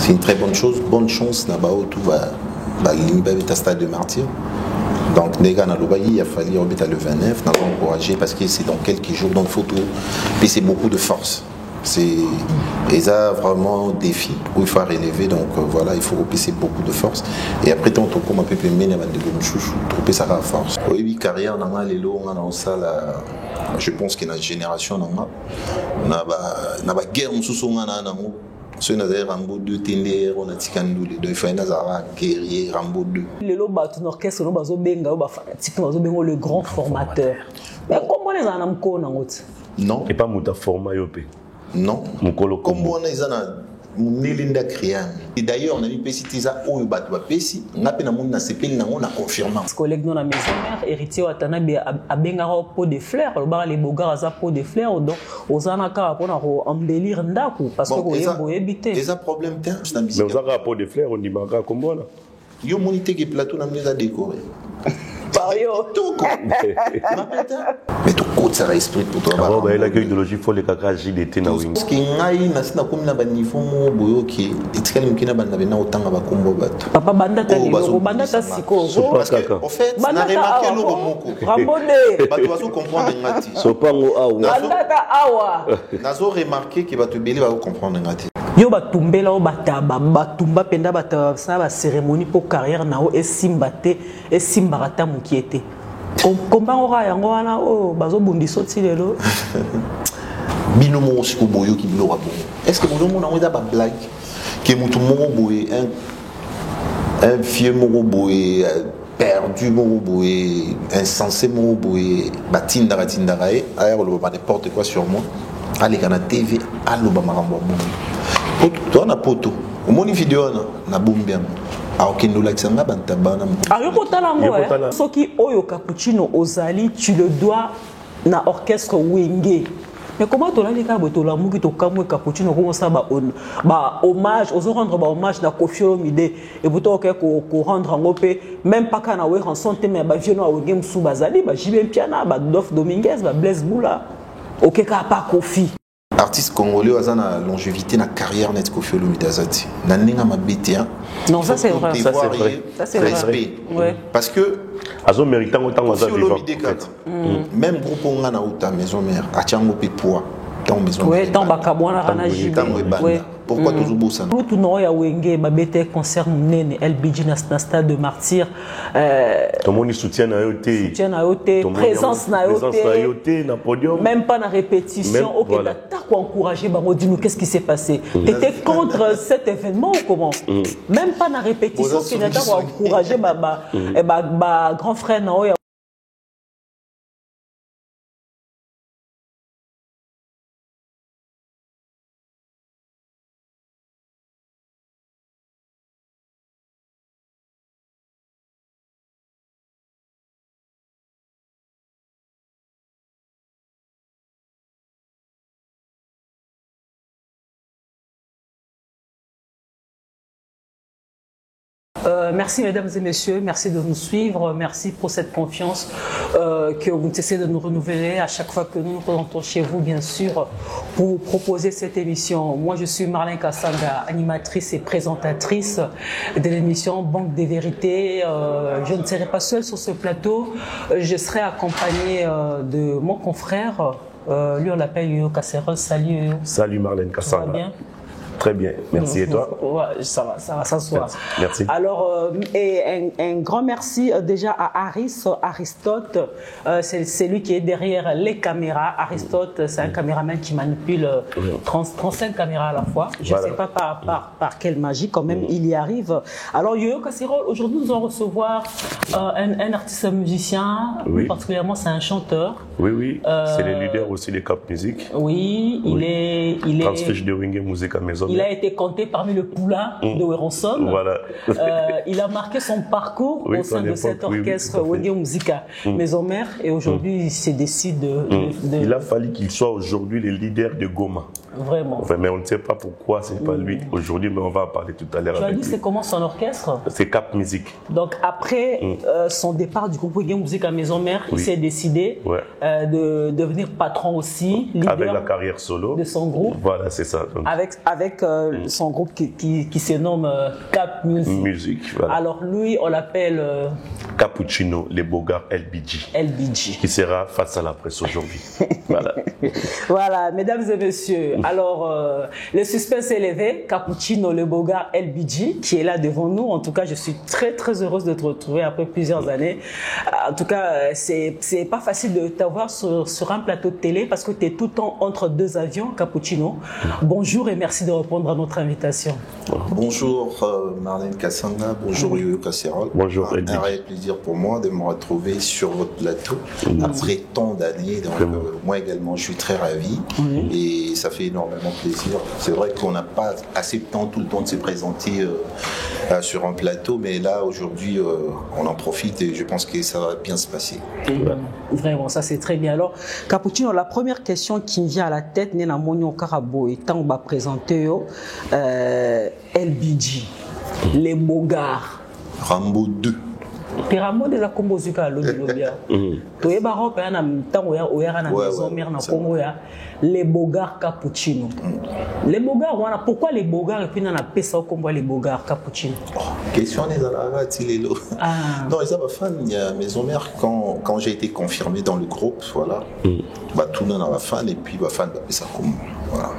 C'est une très bonne chose. Bonne chance, Nabao, tout va à stade de martyr. Donc, il a fallu le 29, nous avons encouragé parce que c'est dans quelques jours, donc il faut tout. Puis c'est beaucoup de force. C'est vraiment un défi où il faut relever, donc voilà, il faut repousser beaucoup de force. Et après, tant qu'on comme un peu plus mener de chouchou, trouver ça à force. Oui, carrière, on a les lots, on a ça là. Je pense que notre génération, on a guerre, on a ceux qui ont Rambo 2, Tender, on a Tikandou, les deux, il faut guerrier, Rambo 2. Le loba, ton orchestre, le grand formateur. Mais comment les gens non. Et pas mouta format yopé. Non. Comme on est Nélinda Krian. Et d'ailleurs, on a mis Pessitiza au Batwa Pessi, on a peine à s'épelle, on a confirmé. Collègue dans la maison mère, héritier Watanabe a bengara pot de fleurs, le bar les bogards à pot de fleurs, donc aux anaka pour embellir Ndaku, parce que vous avez habité. C'est un problème, mais aux anaka pot de fleurs, on dit Manga comme moi là. Yo monité que plateau n'a pas décoré. Tout mais tout coûte ça l'esprit pour toi. Alors bah la idéologie faut les caca JDT na wing. Ce qui ngai na sina comme na banifo mo boyo ki etikali mukina bana bena otanga ba kombo bato. Papa banda tali banda ta siko. Parce que en fait na remarqué lo moko. Rambonde. Bato bazo comprendre ngati. Sopango awa. Banda ta awa. Nazo remarqué que bato beli ba comprendre ngati. Yo batumbela o bataba batumba penda bata ça ba cérémonie pour carrière nao esimbate esimbarata mukiete. Combat ora yango wana o bazo bundiso tilelo. Bino mo siko boyo ki bilo rabo. Est-ce que vous avez une blague que mutu mo boye un vieux mo boye perdu mo boye insensé mo boye batindara tindarae alors le pas n'importe quoi sur moi. Allez kana TV allo ba marambo bon. Toi na poto. Au moni vidéo na bombiam. Alors qu'il nous l'a dit, on a bantabana. Alors que soki oyo cappuccino ozali, tu le dois na orchestre Wenge. Mais comment tu as dit que tu as dit que cappuccino comment ça ba hommage, on rendre hommage na Koffi Olomide et pour toi qu'on rendre en opé même pas kana we en santé mais ba violon au game sous bazali ba Jibem Piana ba Dof Dominguez ba Blaise Boula. OK ka pas Koffi. Artiste congolais a la longévité na carrière net Koffi Olomide azati. Na ninga mabete non ça c'est vrai. Ça c'est vrai. Ça c'est respect. Ouais. Parce que azo méritant autant Koffi Olomide même groupe on a na uta maison mère a tiango pe poids dans maison. Ouais, dans bakabwana rana Jibem. Ouais. Pourquoi tu joues ça? Tout non ya Wenge ba bete concert nene LBG na stade de Martyr. Tout le monde soutient na yoté. Soutien na yoté, présence na yoté na podium. Même pas na répétition. OK, voilà. T'as quoi encourager bah dis-nous qu'est-ce qui s'est passé? T'étais contre cet événement ou comment? Même pas na répétition qui n'a pas encourager bah grand frère na oya. Merci mesdames et messieurs, merci de nous suivre, merci pour cette confiance que vous essayez de nous renouveler à chaque fois que nous nous présentons chez vous, bien sûr, pour proposer cette émission. Moi, je suis Marlène Kassanga, animatrice et présentatrice de l'émission Banque des Vérités. Je ne serai pas seule sur ce plateau, je serai accompagnée de mon confrère, lui on l'appelle Yoyo Kasserol. Salut Yoyo. Salut Marlène Kassanga. Ça va bien? Très bien, merci. Et toi? Ouais, ça va s'asseoir. Merci. Alors, et un grand merci déjà à Aristote, c'est lui qui est derrière les caméras. Aristote, c'est un caméraman qui manipule 35 caméras à la fois. Je ne sais pas par quelle magie, quand même, il y arrive. Alors, Yoyo Kasserol, aujourd'hui, nous allons recevoir un artiste musicien, plus particulièrement, c'est un chanteur. Oui, oui, c'est le leader aussi de Cap Music. Oui, il est Transfiche de Wenge Music à Maison. Il a été compté parmi le poulain de Weronson. Voilà. Il a marqué son parcours au sein de cet orchestre Wenge Musica Maison Mère et aujourd'hui il se décide de... Il a fallu qu'il soit aujourd'hui le leader de Goma. Vraiment. Enfin, mais on ne sait pas pourquoi c'est pas lui aujourd'hui, mais on va en parler tout à l'heure. Tu as avec dit lui. c'est comment son orchestre? C'est Cap Music. Donc après son départ du groupe Wenge Musique à Maison Mère, il s'est décidé de devenir patron aussi, leader avec la carrière solo de son groupe. Voilà, c'est ça. Donc, avec son groupe qui se nomme Cap Music. Voilà. Alors lui, on l'appelle Cappuccino, les Bogards LBG. LBG. Qui sera face à la presse aujourd'hui. Voilà. Voilà, mesdames et messieurs. Alors, le suspense est élevé. Cappuccino, le Bogard LBG, qui est là devant nous. En tout cas, je suis très, très heureuse de te retrouver après plusieurs années. En tout cas, c'est pas facile de t'avoir sur un plateau de télé parce que tu es tout le temps entre deux avions, Cappuccino. Bonjour et merci de répondre à notre invitation. Bonjour Marlène Kassanga, bonjour Yoyo Kasserol. Bonjour. Un réel plaisir pour moi de me retrouver sur votre plateau après tant d'années. Donc moi également, je suis très ravi et ça fait énormément plaisir. C'est vrai qu'on n'a pas assez de temps tout le temps de se présenter sur un plateau, mais là aujourd'hui, on en profite et je pense que ça va bien se passer. Vraiment, ça c'est très bien. Alors, Cappuccino, la première question qui me vient à la tête, Nena Monyo Karabo, et tant on va présenter LBG, les Bogards. Rambo 2. Rambo de la Combo Zuka, l'Odilobia. Tu es baron, tu es na maison mère na Congo ya. Les Bogards Cappuccino. Les Bogards, voilà. Pourquoi les Bogards et puis on a pesa au Congo les Bogards Cappuccino? Question des Alarats, Tilelo. Non, ils avaient fan, il y a maison mère quand j'ai été confirmé dans le groupe, voilà. Bah tout le monde a fan et puis bah fan bah ça comme voilà.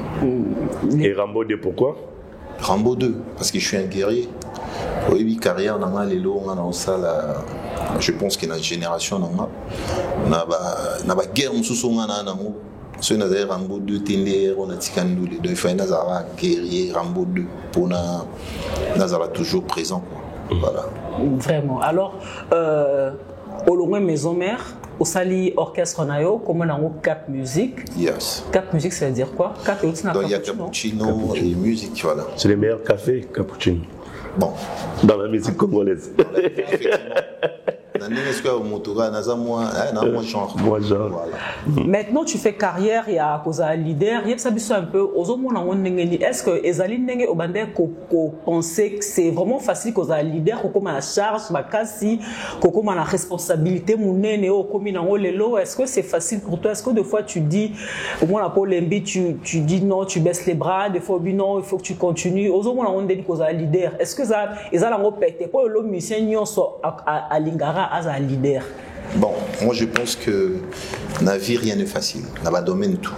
Et Rambo 2 pourquoi? Rambo 2 parce que je suis un guerrier. Oui, carrière dans les lots, on a ça là. Je pense que notre génération on a guerre on a ce n'a pas Rambo 2 télé on a tikandu les deux fois nazara guerrier Rambo 2 pour nazara toujours présent quoi. Voilà. Vraiment. Alors au loin maison mère au sali orchestre nayo comment on a Cap Music. Yes. Cap Music ça veut dire quoi? Cap donc il y a Cappuccino et musique voilà. C'est les meilleurs cafés Cappuccino. Bon. Dans la musique congolaise. Maintenant, tu fais carrière, il y a un leader, il y a un peu, est-ce que Ezali Nenge Obande pensait que c'est vraiment facile qu'on a un leader, qu'on a la charge, qu'on a la responsabilité, est-ce que c'est facile pour toi? Est-ce que des fois tu dis, au moins la Polembi, tu dis non, tu baisses les bras, des fois non, il faut que tu continues, aux hommes on dit qu'on a un leader. Est-ce que ça, ils ont un pété pour le musicien à Lingara as un leader? Bon, moi je pense que la vie rien n'est facile, dans le domaine tout.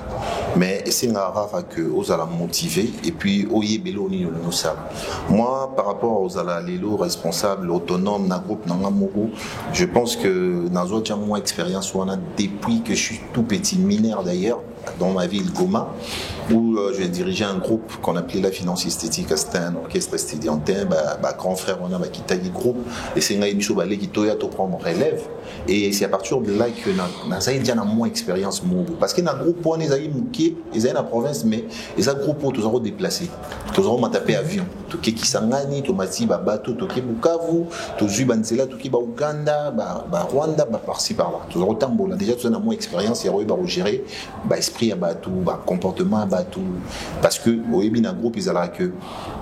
Mais c'est rare que vous allez motiver et puis oye belo ni nous ça. Moi par rapport aux alalelo responsables autonomes dans groupe dans Namoro, je pense que dans autre moins expérience on a depuis que je suis tout petit mineur d'ailleurs dans ma ville Goma où je dirigeais un groupe qu'on appelait la Finance Esthétique, c'était un orchestre estudiantin, grand frère on a quitté le groupe et c'est un biso balé qui toya to prendre relève et c'est à partir de là que na déjà na moins expérience parce que dans groupe on les a muké ils ont la province mais ils ont groupe tous ont déplacé tous ont tapé avion tout qui Kisangani to mati ba bateau to ki Bukavu to Zubanzela to ki ba Uganda ba Rwanda ba par-ci par là tous ont tambola déjà tous ont moins expérience et ba gérer ba esprit à bateau ba comportement à bateau parce que au début d'un groupe ils allaient que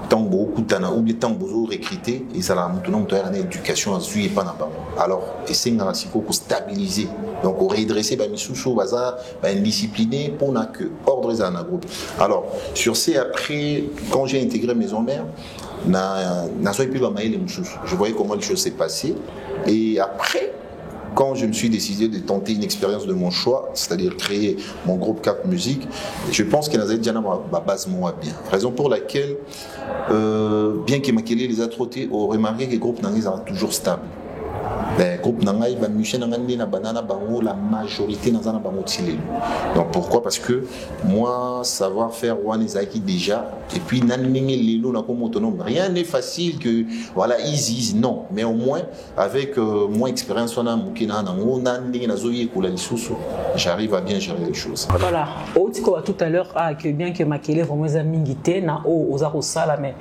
tant beaucoup tana ou bien tant beaucoup recruter ils allaient maintenant une éducation à suivre pas na alors et c'est un rasiko pour stabiliser donc au redresser ba misusu baza ba indiscipliné pour na que ordre dans un groupe alors sur ces après quand j'ai intégré maison mère na soit plus ba maïle misusu je voyais comment les choses s'est passées et après quand je me suis décidé de tenter une expérience de mon choix, c'est-à-dire créer mon groupe Cap Music, je pense qu'il y a déjà ma base moins bien. Raison pour laquelle, bien que Makele les a trottés, on remarqué que le groupe n'est toujours stable. Le groupe Nangaï, la majorité dans un donc pourquoi? Parce que moi, savoir faire One Ezaki déjà, et puis rien n'est facile que voilà, easy, non. Mais au moins, avec moins d'expérience, j'arrive à bien gérer les choses. Voilà. Tout à l'heure, que bien que Makele vraiment mingité, na aux arosala, mais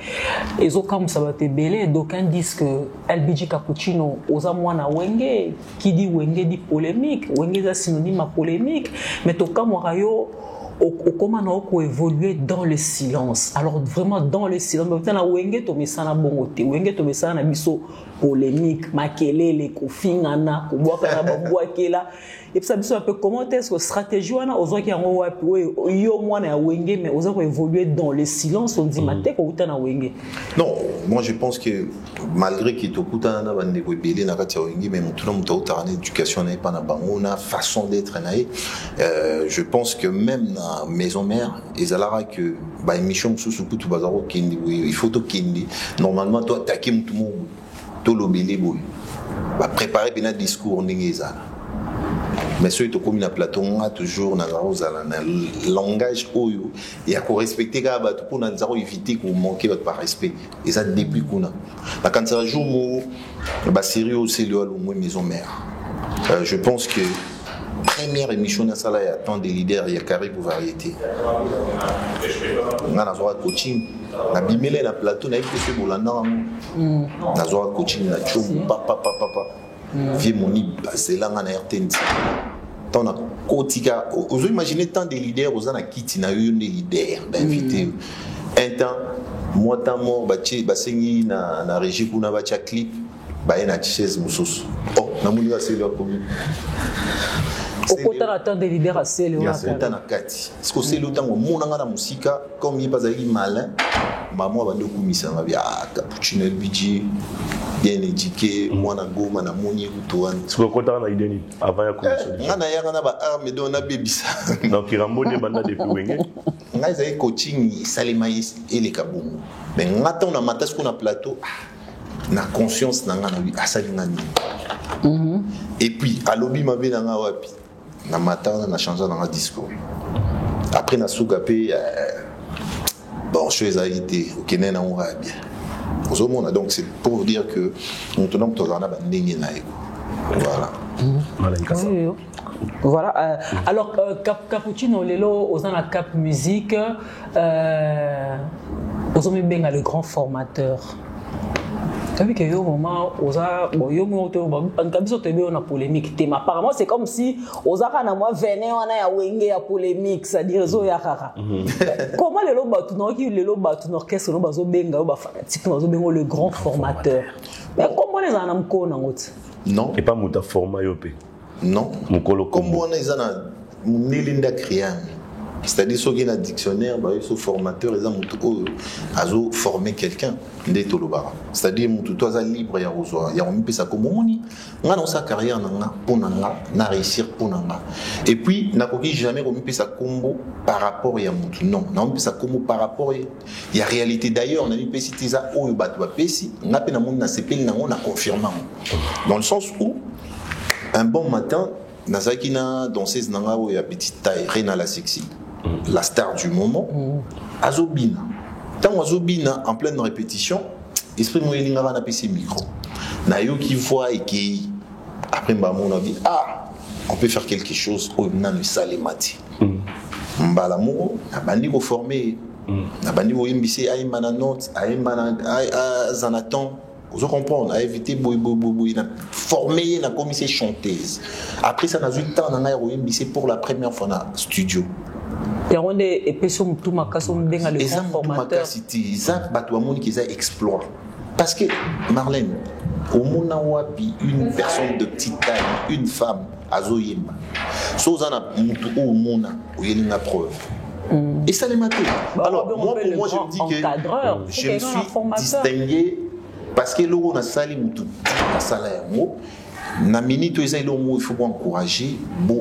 ils ont comme ça va te belé, d'aucuns disent que LBG Cappuccino, aux amours Wenge, qui dit Wenge dit polémique, Wenge est synonyme à polémique, mais tout cas, moi, comment on évoluer dans le silence. Alors vraiment dans le silence. Mais on wenge to mesana bongote, wenge to mesana biso polémique, makelele, kofingana, kobwaka na bambwakela. Et puis ça biso un peu comment est-ce que stratégie wana ozaki yango wapi yo mwana ya wenge mais ozako évoluer dans le silence on dit maté ko utana wenge. Non, moi je pense que malgré que to kutana na bande ko belé na kati ya wenge mais mutuna muta en éducation na pas na bango na façon d'être naé. Je pense que même na maison mère ezalara que ba émission mususu kutu bazaro kindi il faut to kindi normalement toi attaquer mutu mo to lobele boy ba préparer bien un discours ndenge ezala. Mais ceux qui ont plateau, on a toujours un langage oyo et à respecter quand on a éviter qu'on manque votre respect et ça depuis qu'on a. Quand ça joue bah sérieux c'est le maison mère. Je pense que première émission dans ça là il y a tant de leaders il y a carré pour variété. On a un coaching. Na bimele na plateau na ipese bolanda na zo coaching na chum papa vie moni baselanga na RTNC tant na kotika vous imaginez tant de leaders aux na kiti na yo des leaders d'inviter un temps moi tant mort bachi basengi na régie kuna bacha clip ba na chaise mususu oh na muli ba selo komi okota na tant de leaders à selo na kota na kati est-ce que c'est le temps mona nga na musika comme il pas ali malin maman va nous commissaire va bien cappuccino le budget bien éduqué moi na goma na moni kutoan ce que kota na idée avant ya commission ngana ya na ba arme do na bebisa donc irambo de banda depuis wenge ngai za coaching salima et les kabongo mais ngata on a matas qu'on a plateau na conscience na ngana bi asali ngani et puis à lobby ma be na nga wapi na matin na changer dans un discours après na sougapé bon chose a été au Kenya na on va bien donc c'est pour vous dire que maintenant tu en as bandé na voilà voilà alors Cappuccino lelo aux la cap musique aux hommes benga le grand formateur. Vu que yo moment oza bon yo moto bankabiso tebe on a polémique thème apparemment c'est comme si ozaka na moi vené on a ya wenge ya polémique c'est-à-dire zo ya kaka comment le lobatu no ki le lobatu no orchestre no bazo benga ba fanatique no bazo bengo le grand formateur mais comment les en amko na ngoti non et pas muta format yo pe non mukolo comme on les en a nelinda créan c'est-à-dire ceux qui ont un dictionnaire bah ils sont formateurs ils ont formé quelqu'un de tolobara c'est-à-dire mon tout est libre ya ozoa ya on peut ça comme moni nga dans sa carrière na pour na réussir pour na et puis na koki jamais on peut ça combo par rapport ya mon non na on peut ça combo par rapport ya réalité d'ailleurs on a mis citer ça o ba to pesi na pe na mon na sepel na on a confirmé dans le sens où un bon matin nazaki na danseuse nanga o ya petite taille Reina la sexy la star du moment azobina tant azobina en pleine répétition esprit moyelinga na PC micro na yo qui voit et qui après mon avis on peut faire quelque chose au na le salemati mbala mo na bandi ko former na bandi ko yimbisi ay mananote ay zanatan vous comprenez, à éviter former la commission chanteuse. Après ça, on a eu le temps d'en pour la première fois dans le studio. Il y a des épisodes où tout le formateur. Ils explorent. Parce que, Marlène, au monde une personne de petite taille, une femme, Azoyema, Sozana, au monde, où il y a une preuve. Et ça les maté. Alors, moi, pour moi, je me dis que je me suis distingué. Parce que l'eau na sali mutu na sala yango na minute eza ilongo il faut encourager bon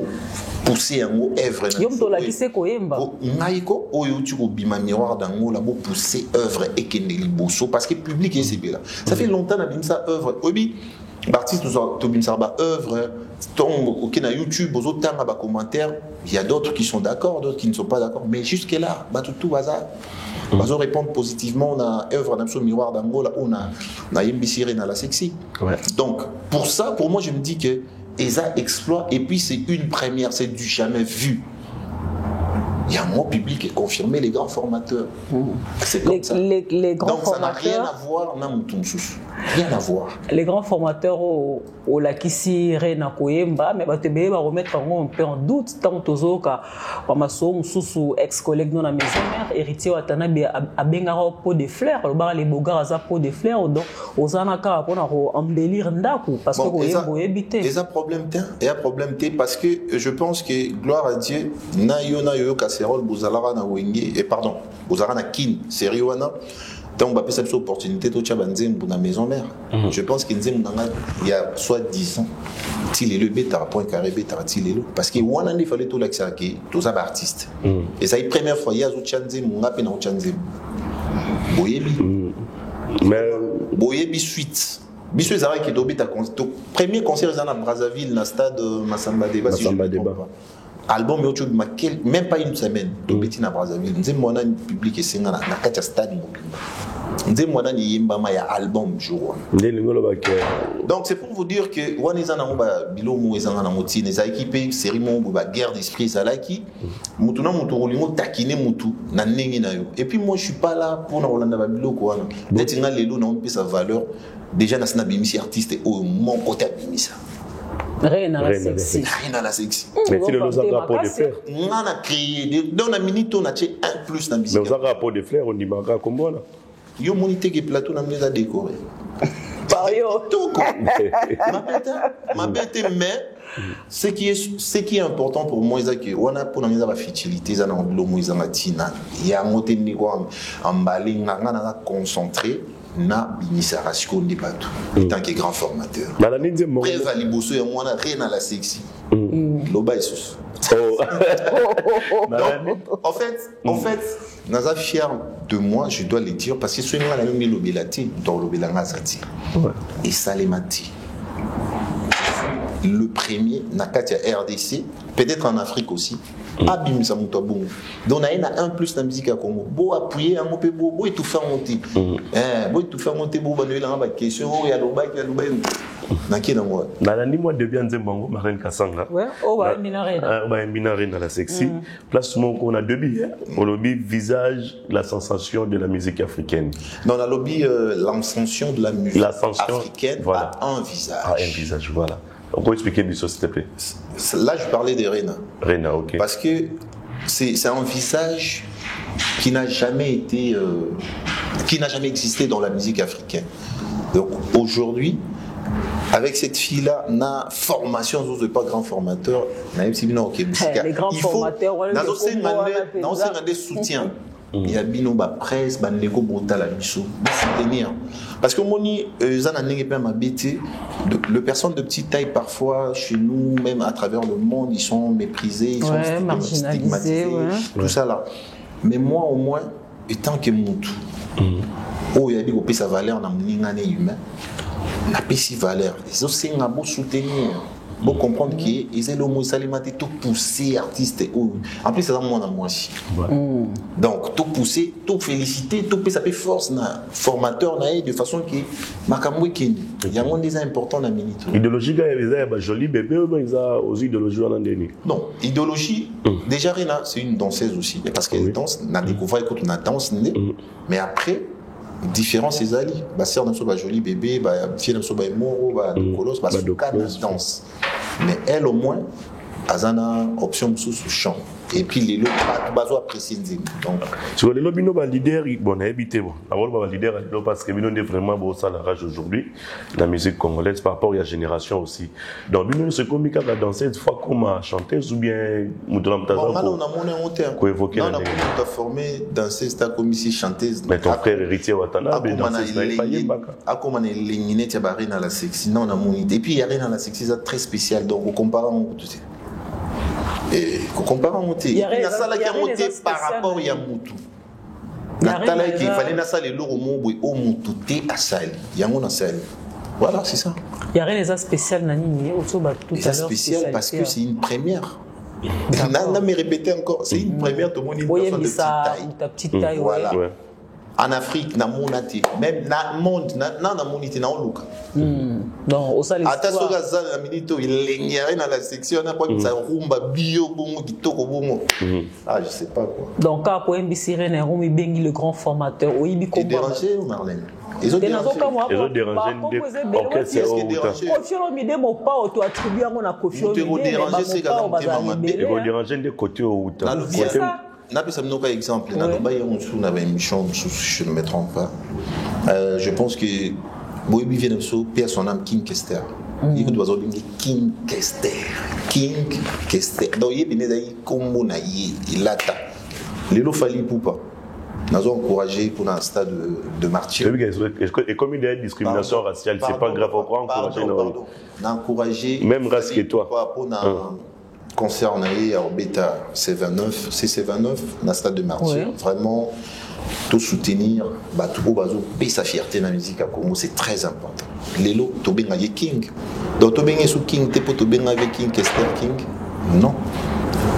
pousser yango œuvre na yomto la kise koyemba ngaiko oyo tu ko bima miroir dango la bo pousser œuvre et kende liboso parce que public est là ça fait longtemps na bimsa œuvre obi l'artiste to bimsa ba œuvre tombe OK na YouTube aux autres ba commentaires il y a d'autres qui sont d'accord d'autres qui ne sont pas d'accord mais jusque là ba tout bazar ils répondre positivement on a œuvre dans ce miroir d'Angola on a Yimbisiri dans la sexy donc pour ça pour moi je me dis que Eza exploit et puis c'est une première c'est du jamais vu Il y a un mot public et confirmé les grands formateurs. C'est comme ça. Les grands donc ça n'a formateurs, rien à voir na Moutoumsous. Rien à voir. Les grands formateurs au Lakisi Rena Koyemba, mais bah te va remettre un peu en doute tant tozoka Pamaso sous ex-collègue dans la maison mère héritier Watana a bengara pot de fleurs, le bar les bogards za pot de fleurs donc aux anaka pour embellir ndaku parce que Koyembo éviter. Et ça problème parce que je pense que gloire à Dieu na yo casserole bozalara na wenge et pardon bozara na kin seriwana. Donc, on a cette opportunité de faire une maison mère. Je pense qu'il y a soit 10 ans, il est le bêta, point carré bêta, parce qu'il fallait tout l'accès tous les artistes. Et ça, c'est la première fois, il y a des Boyebi suite. Bisous Zara qui est au premier concert dans Brazzaville, dans le stade Massamba Deba. Album même pas une semaine tobeti na Brazzaville nze mona public esenga na kati ya stade mobimba nze mona ni yemba ma ya album jour donc c'est pour vous dire que wana eza nango ba bilomo ezanga na motine eza équipé série mo ba guerre d'esprit ezalaki mutu na mutu rolingo takine mutu na ndenge na yo et puis moi je suis pas là pour na rolanda ba biloko wana neti nga lelo na on peut sa valeur déjà na sina bimisi artiste au mon côté bimisa Rien à la sexy. Rien à la sexy. Mais si le rapport de fleurs. On a créé, dans la minute, on a fait un plus dans la musique. Mais on a rapport de fleurs, on dit marquera comme moi là. Yo monité que plateau, on a mis à décorer. Pario. Tout quoi. Ma bête, mais ce qui est important pour moi, c'est que on a pour nous avoir fertilité, ça n'a l'eau, ça n'a tina. Il y a un moté niveau emballé, on a concentré. Na initiation de bateau tant que grand formateur préva liboso et moi rien à la sexy loba Jesus en fait naza fier de moi je dois le dire parce que ce n'est pas la même lobelati dans lobelanga zati et salemati le premier Nakatia RDC peut-être en Afrique aussi abim sa muto bongo donc na ina un plus na musique à Congo bo appuyer un peu bo et tout faire monter bo tout faire monter bo banoela ba question ya loba na kina moi na ni moi de bien nzembango Marine Kasanga ouais ba minarine dans la sexy place on a deux billets on lobby visage la sensation de la musique africaine non on a lobby l'ascension de la musique africaine voilà. À un visage voilà. On peut expliquer des choses, s'il te plaît. Là, je parlais de Rena. Rena, ok. Parce que c'est un visage qui n'a jamais été, qui n'a jamais existé dans la musique africaine. Donc aujourd'hui, avec cette fille-là, na formation, je ne suis pas grand formateur, même si non, ok, les grands formateurs, on des soutiens. Il y a bino ba presse ba nego botala biso soutenir parce que moni zana nenge pe ma bêté les personnes de petite taille parfois chez nous même à travers le monde ils sont méprisés ils sont stigmatisés tout ça là mais moi au moins étant que mutu oh il y a dit ko pesa valeur na moninga né humain na pesi valeur les osenga bo soutenir bon comprendre qu'ils aient le mot salimati tout pousser artiste en plus c'est ça moi aussi donc tout pousser tout féliciter tout ça fait force na formateur na de façon que makamwe kini il y a un des important na minute idéologie ga ba joli bébé ils a aux idéologie en dernier non idéologie déjà Rena c'est une danseuse aussi parce qu'elle danse na découvert écoute na danse mais après différence ces alliés bah sœur n'a pas joli bébé bah fille n'a pas moro bah de colosse bah danse mais elle au moins azana option sous chant et puis les lots bazo apprécier donc sur les lobino ba leader bon habité bon avoir ba leader parce que bino est vraiment beau ça la rage aujourd'hui la musique congolaise par rapport à la génération aussi donc bino c'est comme la danseuse fois comme chanteuse ou bien mutlam taza on a mon honte ko évoquer on a formé danseuse ta comme ici chanteuse mais ton frère héritier watana be danseuse a comme on est ligné tia barina la sexy non on a mon et puis il y a rien dans la sexy ça très spécial donc on compare tout ça et comparant monter il y a ça là qui a monté par rapport à Yamutu Natala qui fallait na ça les lourds au mot au Mutu té à sali yango na sali voilà c'est ça il y a rien des spécial nani auto ba tout à l'heure spécial parce que c'est une première n'a me répéter encore c'est une première tout le monde une personne de petite taille ta petite taille voilà en Afrique na monati même na monde na monité na oluka donc au sale attention à ça la minute il lengere dans la section na quoi ça rumba bio bongo kitoko bongo ah je sais pas quoi donc quand pour MBC René Rumi bengi le grand formateur au ibi ko dérangé ou Marlène ils ont dérangé orchestre Kofio Mide mo pas auto attribué à mon Kofio Mide ils vont déranger des côtés au Outa n'a pas ça exemple dans le bail on sous na émission je ne me trompe pas je pense que Boibi vient de so père son âme King Kester il doit avoir King Kester donc il est né comme na il lata Lelo Fali Poupa nous avons encouragé pour un stade de martyr. Et comme il y a une discrimination raciale, c'est pas grave, on va encourager. On a encouragé. Même race que toi. Pour un concert, on a eu à Beta C29, C29, dans le stade de martyr. Vraiment, tout soutenir, tout payer sa fierté dans la musique à Congo, c'est très important. Lelo, Tobeng avec King. Donc Tobeng sous King, t'es pas Tobeng avec King, Kester King. Non.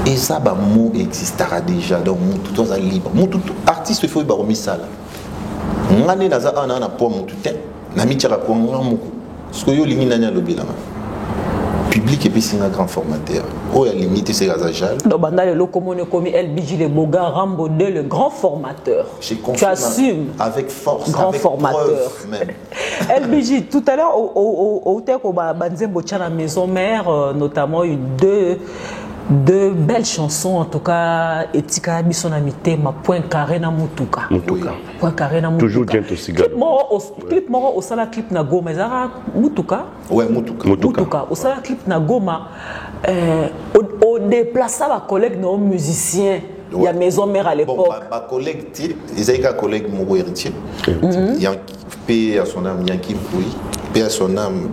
Et ça, bah, mot existera déjà. Donc, tout est libre. Tout artiste, il faut y remettre ça. Ngane naza ana na po mutu te na mitira ko ngamuko ce que yo lingi nanya lobila public et puis c'est un grand formateur oh ya limite c'est gazajal donc banda le lokomone komi LBJ le Boga Rambo de le grand formateur tu assumes avec force grand avec formateur même LBJ tout à l'heure au teko banzembo tchana maison mère notamment deux belles chansons en tout cas etika bisonamité ma point carré na mutuka point carré na mutuka toujours bien aussi clip moro au sala clip na Goma ezara mutuka ouais mutuka au sala clip na Goma au déplacer ba collègue no musicien il y a maison mère à l'époque bon ba collègue ils avaient un collègue mon héritier il y a paix à son âme Yankee Pouy paix à son âme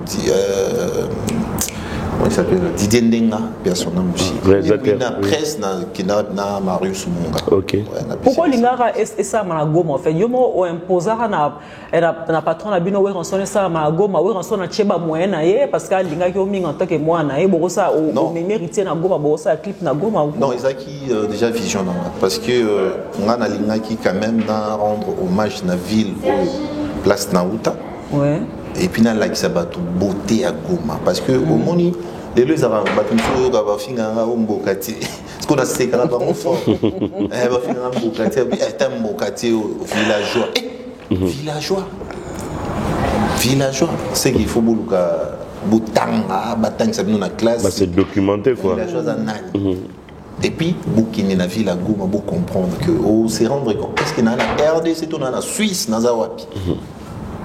il s'appelle Didier Ndenga, personnellement aussi. Il a presse qui n'a Marius Munga. Ok. Pourquoi l'ingara est ça à Goma en fait? Yomo o imposara na patron na bino we rançonner ça à Goma we rançonner cheba moyen na ye parce que linga ki o minga en tant que moi na ye boko ça o mérité na Goma boko ça clip na Goma. Non, ils a qui déjà vision parce que on a linga qui quand même na rendre hommage na ville au place na Outa. Ouais. Et puis, là, ça va tout beauté à Goma. Parce que, au Moni, les deux avaient battu un peu, ce qu'on a c'est quand même fort. Il va finir un bocatier au villageois. Villageois. C'est qu'il faut beaucoup de ça vient dans la classe. C'est documenté, quoi. Et puis, Boukine la ville à Goma, pour comprendre que, c'est rendre compte. Qu'est-ce qu'il y a en RDC, on a en Suisse, dans Zawapi.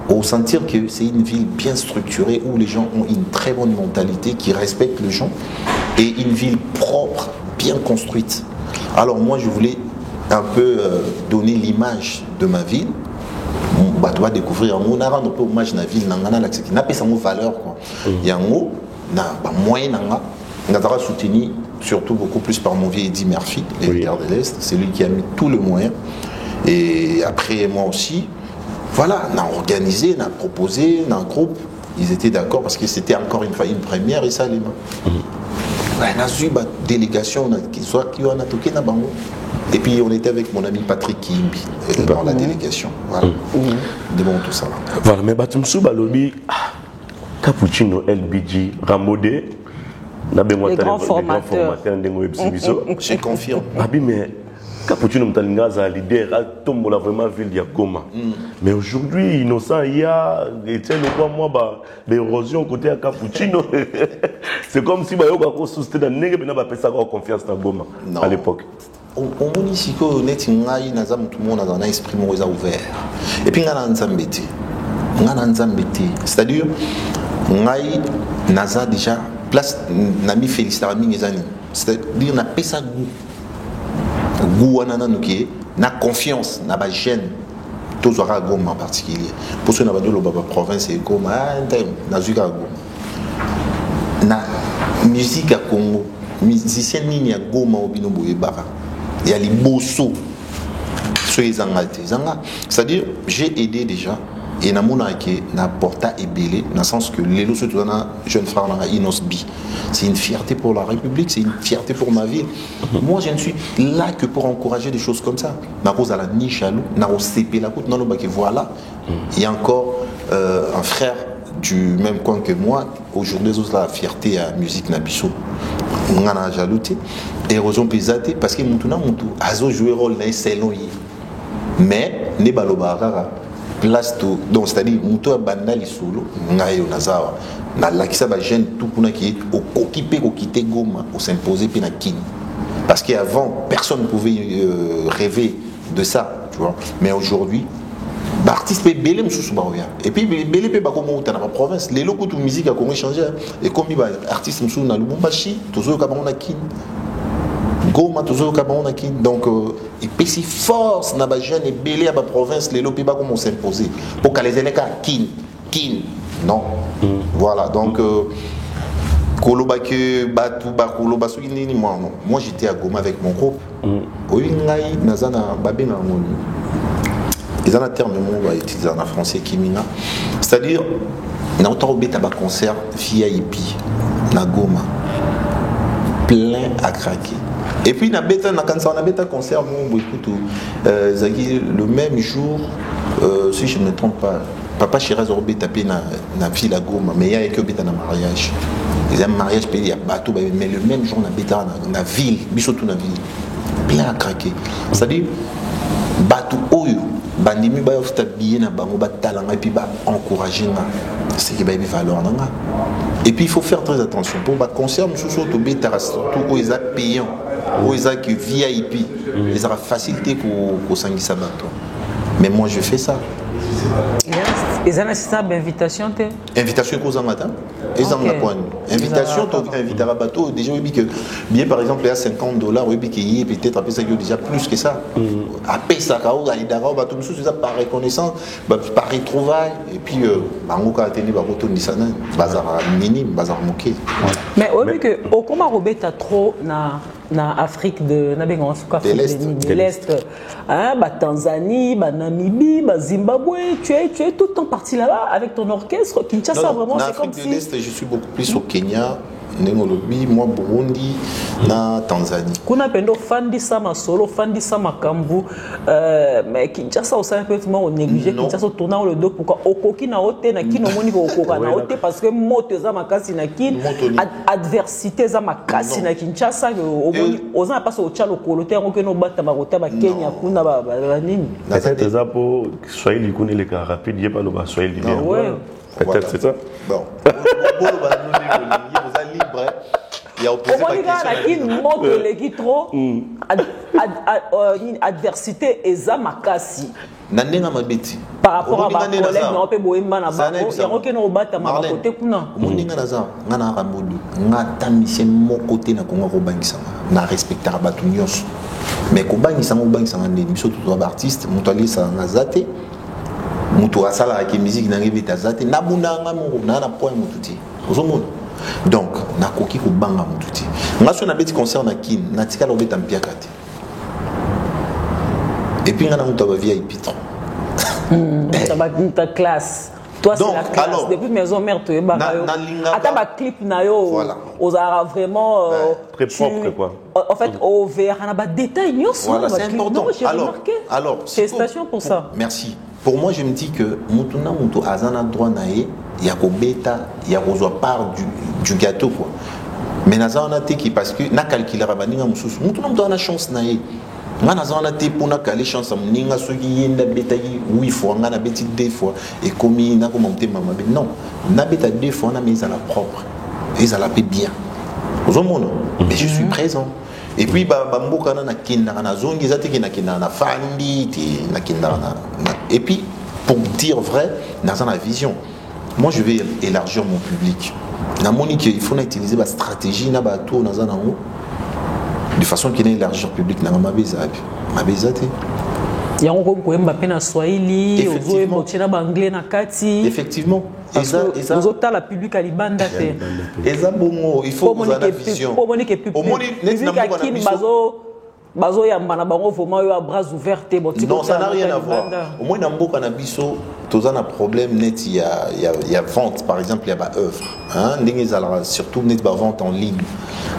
Au sentir que c'est une ville bien structurée où les gens ont une très bonne mentalité, qui respectent les gens, et une ville propre, bien construite. Alors moi, je voulais un peu donner l'image de ma ville. On doit découvrir, on a rendu un peu hommage à la ville, qui n'a pas sa valeur. Il y a un mot, moyen, on a soutenu surtout beaucoup plus par mon vieil Eddie Murphy, les leaders de l'Est. C'est lui qui a mis tout le moyen. Et après, moi aussi. Voilà, on a organisé, on a proposé, on a un groupe, ils étaient d'accord parce que c'était encore une fois une première et ça les mains. On a eu une délégation, qui a toqué na bango. Et puis on était avec mon ami Patrick Kimbi dans la délégation. Voilà. De bon tout ça. Voilà, mais Batumsou Balobi, Cappuccino, LBJ, Ramodé, les grands formateurs. Je confirme. Mais Cappuccino Mtalingaza leader a tombé vraiment ville de Goma. Mais aujourd'hui, innocent, il y a l'érosion côté à Cappuccino. C'est comme si il y a une confiance dans Goma à l'époque. Au municipal, tout le monde a un esprit ouvert. Et puis, on a un zambété. C'est-à-dire, on a déjà place, on a mis félicitations. C'est-à-dire, on a fait ça. Na confiance, na ba gêne, tous aura Goma en particulier. Pour ceux qui ont la province et Goma, na Zuga Goma. Na musique à Congo, musicien ni à Goma au Binobo et Bara. Il y a les bosso, ceux qui ont été. C'est-à-dire, j'ai aidé déjà et namona ke na porta ebélé dans le sens que les lots surtout na jeune frère na Inosbi. C'est une fierté pour la République, c'est une fierté pour ma ville. Moi je ne suis là que pour encourager des choses comme ça. Na cause à la ni jaloux, na au CP la côte non ba que voilà, il y a encore un frère du même coin que moi, aujourd'hui c'est la fierté à musique nabiso. On a jalouté et heureusement pisate parce que mutuna mutu azo jouer rôle dans salon yi. Mais ne baloba rara place tout donc c'est-à-dire mutu banda li solo ngayo nazawa na lakisa ba jeune tout kuna qui au occupé ko quitter Goma au s'imposer puis na kin. Parce qu'avant personne ne pouvait rêver de ça, tu vois. Mais aujourd'hui l'artiste peut belé msusu ba et puis belé peut ba comme dans la province les locaux de musique a comment changer et comme il va artiste msusu na Lubumbashi toujours ka na kin Goma toujours ka na kin donc et puis si force na ba jeune et belé à ba province les locaux pas comment s'imposer pour que les élèves kin non voilà donc koloba que batu ba koloba so nini moi j'étais à Goma avec mon groupe oui ngai nazana babena ngoni. Ils ont un terme utilisé en français Kimina, c'est-à-dire na autant beta ba concert VIP na Goma plein à craquer. Et puis na beta na quand on a beta concert bon écoute le même jour si je ne me trompe pas papa Chirez Orbe tapé na ville à Goma mais il y a que beta na mariage. Ils ont un mariage payé à bateau mais le même jour na beta na ville bisotou na ville plein à craquer. C'est-à-dire bateau oyo bandimi ba ofta billet na bango ba talanga et puis ba encourager na c'est qui ba bi valeur nanga et puis il faut faire très attention pour ba concert mususu to beta surtout ko eza payant ko eza que VIP les aura facilité ko sangisa bato mais moi je fais ça ils ont assisté à l'invitation invitation ko za matin ils ont la point invitation to inviter à bateau déjà oui que bien par exemple il y a $50 oui que y peut-être après ça il y a déjà plus que ça après ça kao alidara bateau mususu ça par reconnaissance par retrouvailles et puis bango ka teni ba koto nisana bazar minime bazar moké mais oui que au comment Robert a trop na Afrique de l'Est hein ba Tanzanie ba Namibie ba Zimbabwe tu es tout le temps parti là-bas avec ton orchestre Kinshasa vraiment c'est comme si de l'Est je suis beaucoup plus au Kenya Nengolobi moi Burundi na Tanzanie kuna pendo fandi sama solo fandi sama kambu mais Kinshasa aussi un peu on néglige Kinshasa tournant le dos pourquoi okoki na ote na kino moni ko okoka na ote parce que moto za makasi na kin adversité za makasi na Kinshasa oza pas au chalo kolote ngo no bata bakota ba Kenya kuna ba nini peut-être ça pour Swahili kuni le cas rapide y pas le ba Swahili bien peut-être c'est ça bon il y a opposé adversité eza makasi nandenga mabeti par rapport à ma collègue na pe boyemba na bango yango ke no bata ma côté kuna moninga naza ngana ramodu ngata mission mon côté na kongo ko bangisa na respecter batu nyos mais ko bangisa ngo bangisa ngane biso tout ba artiste mutali sa ngazate mutu asala ki musique na ngebi tazate na bunanga mo na point mututi ozomona donc nakoki ko banga mututi ngaso na beti concert na kin na tika lo beta mpia kati et puis ngana mutu ba VIP trop ça va ta classe toi c'est la classe alors, depuis maison mère tu ba ata ba clip na yo voilà. Osara vraiment très propre quoi en fait au vert na ba détail nyos voilà c'est important alors félicitations pour ça merci pour moi je me dis que mutuna mutu azana droit nae ya ko beta ya ko part du gâteau quoi mais naza on a té qui parce que na calculer baninga mususu mutuna mutu ana chance nae ngana za on a té pour na caler chance muninga soki yenda beta 8 fois ngana beti 2 fois et comme na ko monter mama non na beta 2 fois na mais à la propre et ça la paie bien ozomona mais je suis présent et puis mboka na kinda na zongi zate ki na kinda na fandi ti na kinda na et puis pour dire vrai dans la vision moi je vais élargir mon public na monique il faut utiliser la stratégie na ba tour na zanango de façon qu'il ait élargir public na mabezate yango ko mbappé na Swahili ozo botina ba anglais na kati effectivement Eza la public à libanda te. Eza bongo, il faut que vous ayez la vision. Pour monique public à qui bazo bazo yamba bango vraiment yo à bras ouverts non, ça n'a rien à voir. Au moins dans beaucoup d'anabiso, tous un problème net, il y a vente, par exemple, il y a œuvre. Hein, surtout net vente en ligne.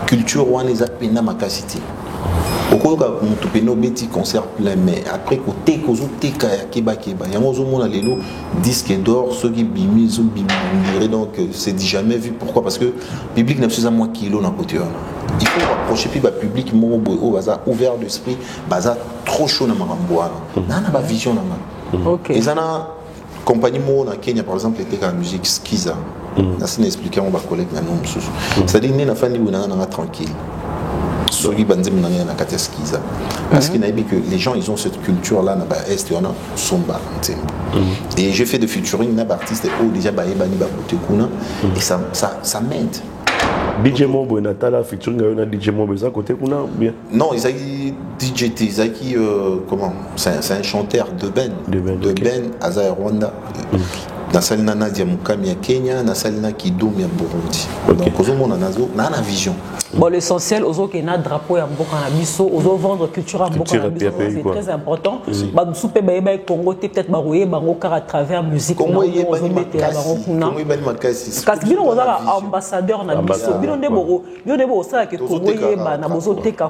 Culture ou les apena makasiti. Au cours de mon petit concert plein, mais après côté kozo teka keba keba, y a mozo mon allélo disque d'or, ceux qui bimi, donc c'est dit jamais vu. Pourquoi? Parce que le public n'a pas moins kilo dans côté. Il faut approcher puis le public mon ouvert d'esprit, baza trop chaud dans ma ramboa. N'a pas vision dans ma. OK. Et ça na compagnie mo na Kenya par exemple était la musique Skiza. Là c'est expliqué on va collègue na nom sous. C'est-à-dire né na fandi na tranquille. Parce qu'il que les gens ils ont cette culture là est on a somba et j'ai fait de featuring na artiste déjà et ça m'aide. DJ Mobo Natala featuring na DJ Mobo ça côté kuna bien. Non, Isaki DJ Isaki comment c'est un chanteur de Ben Aza Rwanda. Nasalina Nadia Mukami à Kenya, Nasalina Kidoum à Burundi. Donc aux hommes on a vision. Bon, l'essentiel, aux autres, il y a un drapeau à Mboka-Nabiso, aux autres, vendre culture à Mboka-Nabiso, c'est très important. Bah, nous souper, bah, Congo, peut-être, bah, oui, bah, à travers musique, Congo, il y a ambassadeur Nabiso,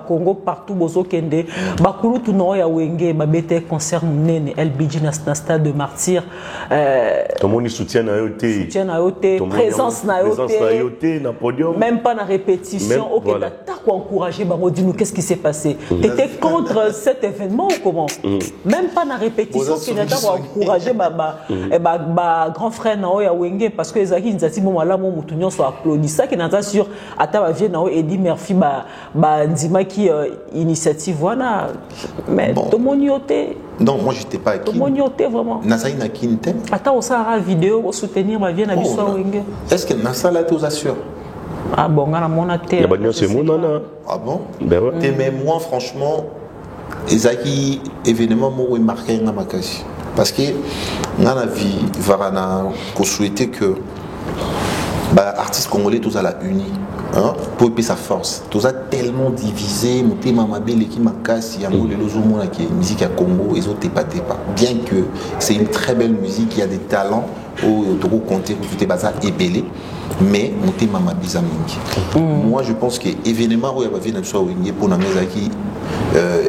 Congo, partout, Bozo Kende, Bakulu, Tuno, ya Wenge, Babete, concert, Nene, LBG, Stade de Martyr. Tout le monde soutient à Yoté, présence à Yoté, même pas na répétition. Ok, voilà. T'as encouragé, dis-nous qu'est-ce qui s'est passé. Tu étais contre cet événement ou comment? Même pas dans la répétition, qui n'a pas encouragé ma grand frère Naoya Wenge parce que les Zaki nous a dit bon là mon moutonnion soit applaudi. Ça qui n'a sûr à ta vie Nao Eddie Murphy Ndima qui initiative voilà. Mais tout le monde y était. Non, moi j'étais pas tout le monde y était vraiment. Nasaï na kinte. Attends, on s'arrête vidéo pour soutenir ma vie Nabiso Wenge. Est-ce que Nasa là tu assure? Ah bon, on a mon atelier. Ah bon? Ben ouais. Mais moi, franchement, les événements m'ont marqué dans ma case. Parce que dans la vie, Varana, qu'on souhaitait que l'artiste congolais, tous à la unis. Hein, pour épée sa force. Tous a tellement divisé, monté Mamabé, l'équipe Makassi, Yango, les Lozomon, qui est musique à Congo, ils ont épaté pas. Bien que c'est une très belle musique, il y a des talents, au Toro Conté, où tout est basé et belé, mais monté Mamabé Zamingi. Moi, je pense que événement où il y a une chose pour la maison qui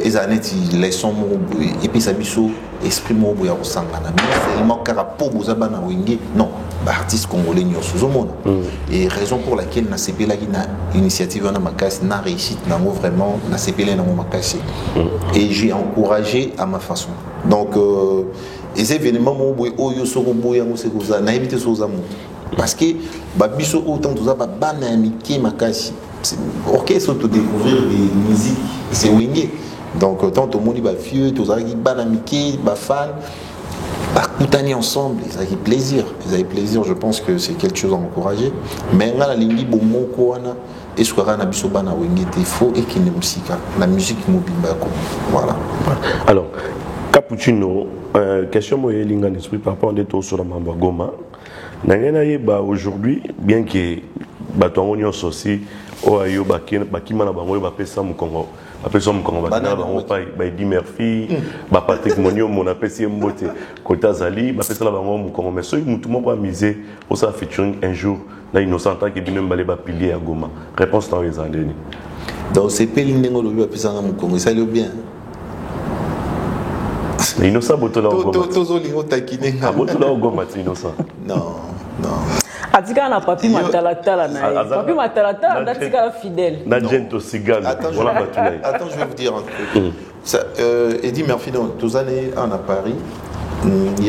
les années, les sons, et puis ça biso, esprit mot, il y a au sang, mais seulement carapo, vous avez un wingé, non. Artiste congolais n'y a sous monde et raison pour laquelle na CP là une initiative na makasi na réussite na vraiment na CP là na makasi et j'ai encouragé à ma façon donc les événements mon boy oyo soko boya ngo se koza na éviter soza mo parce que ba biso autant tout ça ba bana amiki makasi orchestre auto découvrir des musiques c'est wingé donc tant tout le monde va vieux tout ça qui bana amiki ba fan Koutani ensemble, ils avaient plaisir. Je pense que c'est quelque chose à encourager. Mais la ligne bon mot et ce qu'on a bisoba na wengete faux et qui ne musique la musique mobile voilà. Alors Capuchino, question moi linga l'esprit par rapport à des sur la Mamba Goma. Nangena yeba aujourd'hui bien que batongo nyonso aussi oyo bakima na bango ba pesa mu Congo. Après ça, on va dire Eddie Murphy, Patrick Monio, mon appel c'est Mbote, Kota Zali, après ça, on mais ceux qui m'ont pas misé pour ça featuring un jour, là innocent qui dit même balé pilier à Goma. Réponse dans les années. Donc c'est Péliné on lui a fait ça dans mon Congo, ça le bien. Innocent botola au Goma. Tozo lingo takiné. Ah botola au Goma, innocent. Non. Atika na papi matalatala na papi matalatala ndatika fidèle. Na gento cigane. Attends, je vais vous dire un truc. Eddie Murphy dans tous années à Paris, il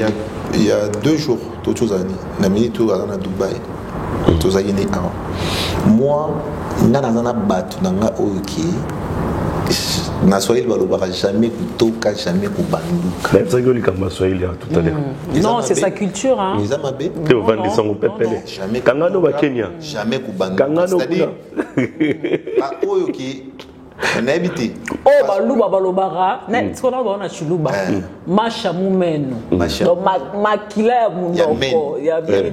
y a 2 jours tous années, na minute à Dubaï. Tous années moi ngana batu nanga oki na Swahili balobaka jamais kutoka jamais kubanduka. Même ça goli comme Swahili tout à l'heure. Non, c'est sa culture hein. Les amabé. Tu vas vendre son pepele. Jamais Kangano ba Kenya. Jamais kubanduka. Kangano kuna. Ba oyoki On a habité. Oh, baluba balobara, net sona bana chuluba. Masha mumeno. Donc makila ya munoko, ya bien.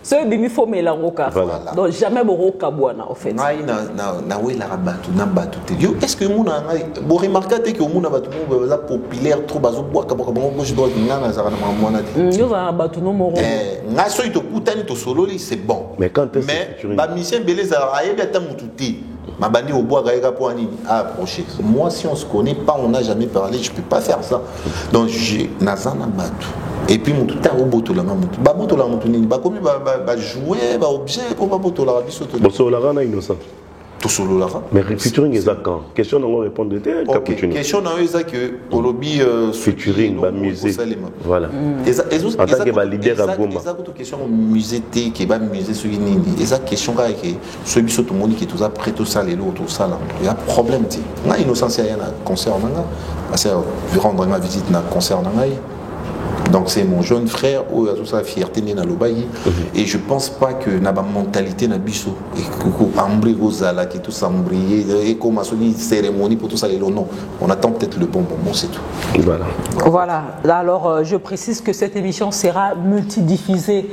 Ce bimi faut mélanger kaka. Donc jamais boroka bwana en fait. Na wela rabatu na batu te. Yo est-ce que mona bo remarquer que mona batu ba populaire trop bazo bois ka bango gauche droite ngana za na mwana te. Yo za batu no moro. Nga so ito kutani to sololi c'est bon. Mais quand est-ce mais ba mission beleza ayebi ata mututi. Ma bandi au bois gaïga pour approcher. Moi, si on se connaît pas, on n'a jamais parlé, je peux pas faire ça. Donc, j'ai Nazana Batou. Et puis, mon tout à roboto la maman. Baboto la montouni. Bah, comme bah jouer, bah objet, pour baboto la bisoto. Bon, c'est la innocent. Tout solo la. Mais featuring est quand? Question on va répondre. Ok. Question on est que au lobby featuring, bah musée. Voilà. En tant que leader à Goma. Eza question musée té qui va musée sur nini. Eza question ka que ce biso tout monde qui tout ça prêt tout ça les lots tout ça là. Il y a problème ti. Na innocence ya na concert nanga. Parce que rendre ma visite na concert nanga. Donc c'est mon jeune frère où a tout ça fierté na lobayi et je pense pas que na ba mentalité na biso et que ambré gozala qui tout ça embrayé et comme une cérémonie pour tout ça les non on attend peut-être le bon moment c'est tout. Voilà. Alors je précise que cette émission sera multidiffusée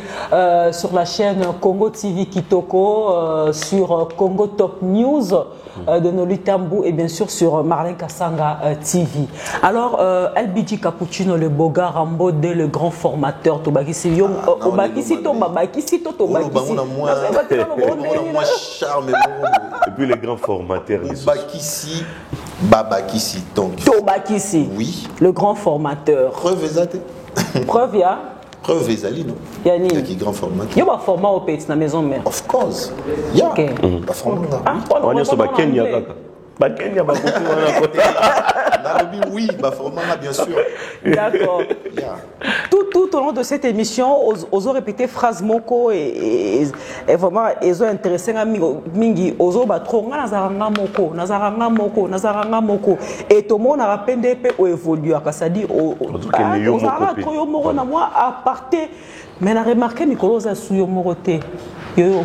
sur la chaîne Congo TV Kitoko, sur Congo Top News de Noli Tambou et bien sûr sur Marlène Kassanga TV. Alors LBG Cappuccino le Boga Rambo de le grand formateur Tobakisi yo Tobakisi Tobakisi Tobakisi moi charme et puis les grands formateurs Tobakisi Babakisi donc Tobakisi oui le grand formateur preuve exacte preuve ya preuve ezali non yani qui grand formateur yo ba format au petit na maison mère of course ya ba format on est sur ba Kenya kaka ba Kenya ba beaucoup na côté oui, bah format bien sûr. D'accord. Tout au long de cette émission, oso répéter phrase moko et vraiment ils ont intéressé à mingi oso batro nazaranga moko et tout le monde a rappelé pe o évoluer ça dit o yo moko na moi aparté mais na remarqué Nicolas a souillé moroté yo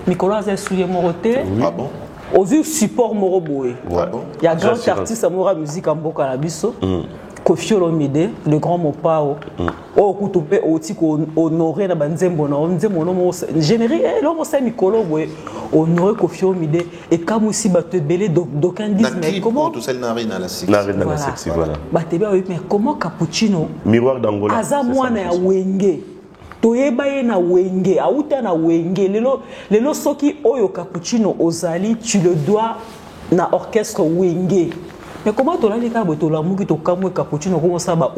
Nicolas a souillé moroté ah bon au vu support moroboé il y a grand artiste amoura musique en boka la biso Koffi Olomide le grand mopao o kutupe o tiko honoré na banzembo na nzembo no généré l'homme c'est Nicolas boé honoré Koffi Olomide et comme aussi batte belé d'aucun disent mais comment tout ça narine à la sexy voilà batte mais comment Cappuccino miroir d'Angola aza mwana ya wenge toyeba ye na wenge auta na wenge lelo soki oyo Cappuccino ozali tu le dois na orchestre wenge mais comment tu l'as dit quand tu l'as muki to kamwe Cappuccino comment ça ba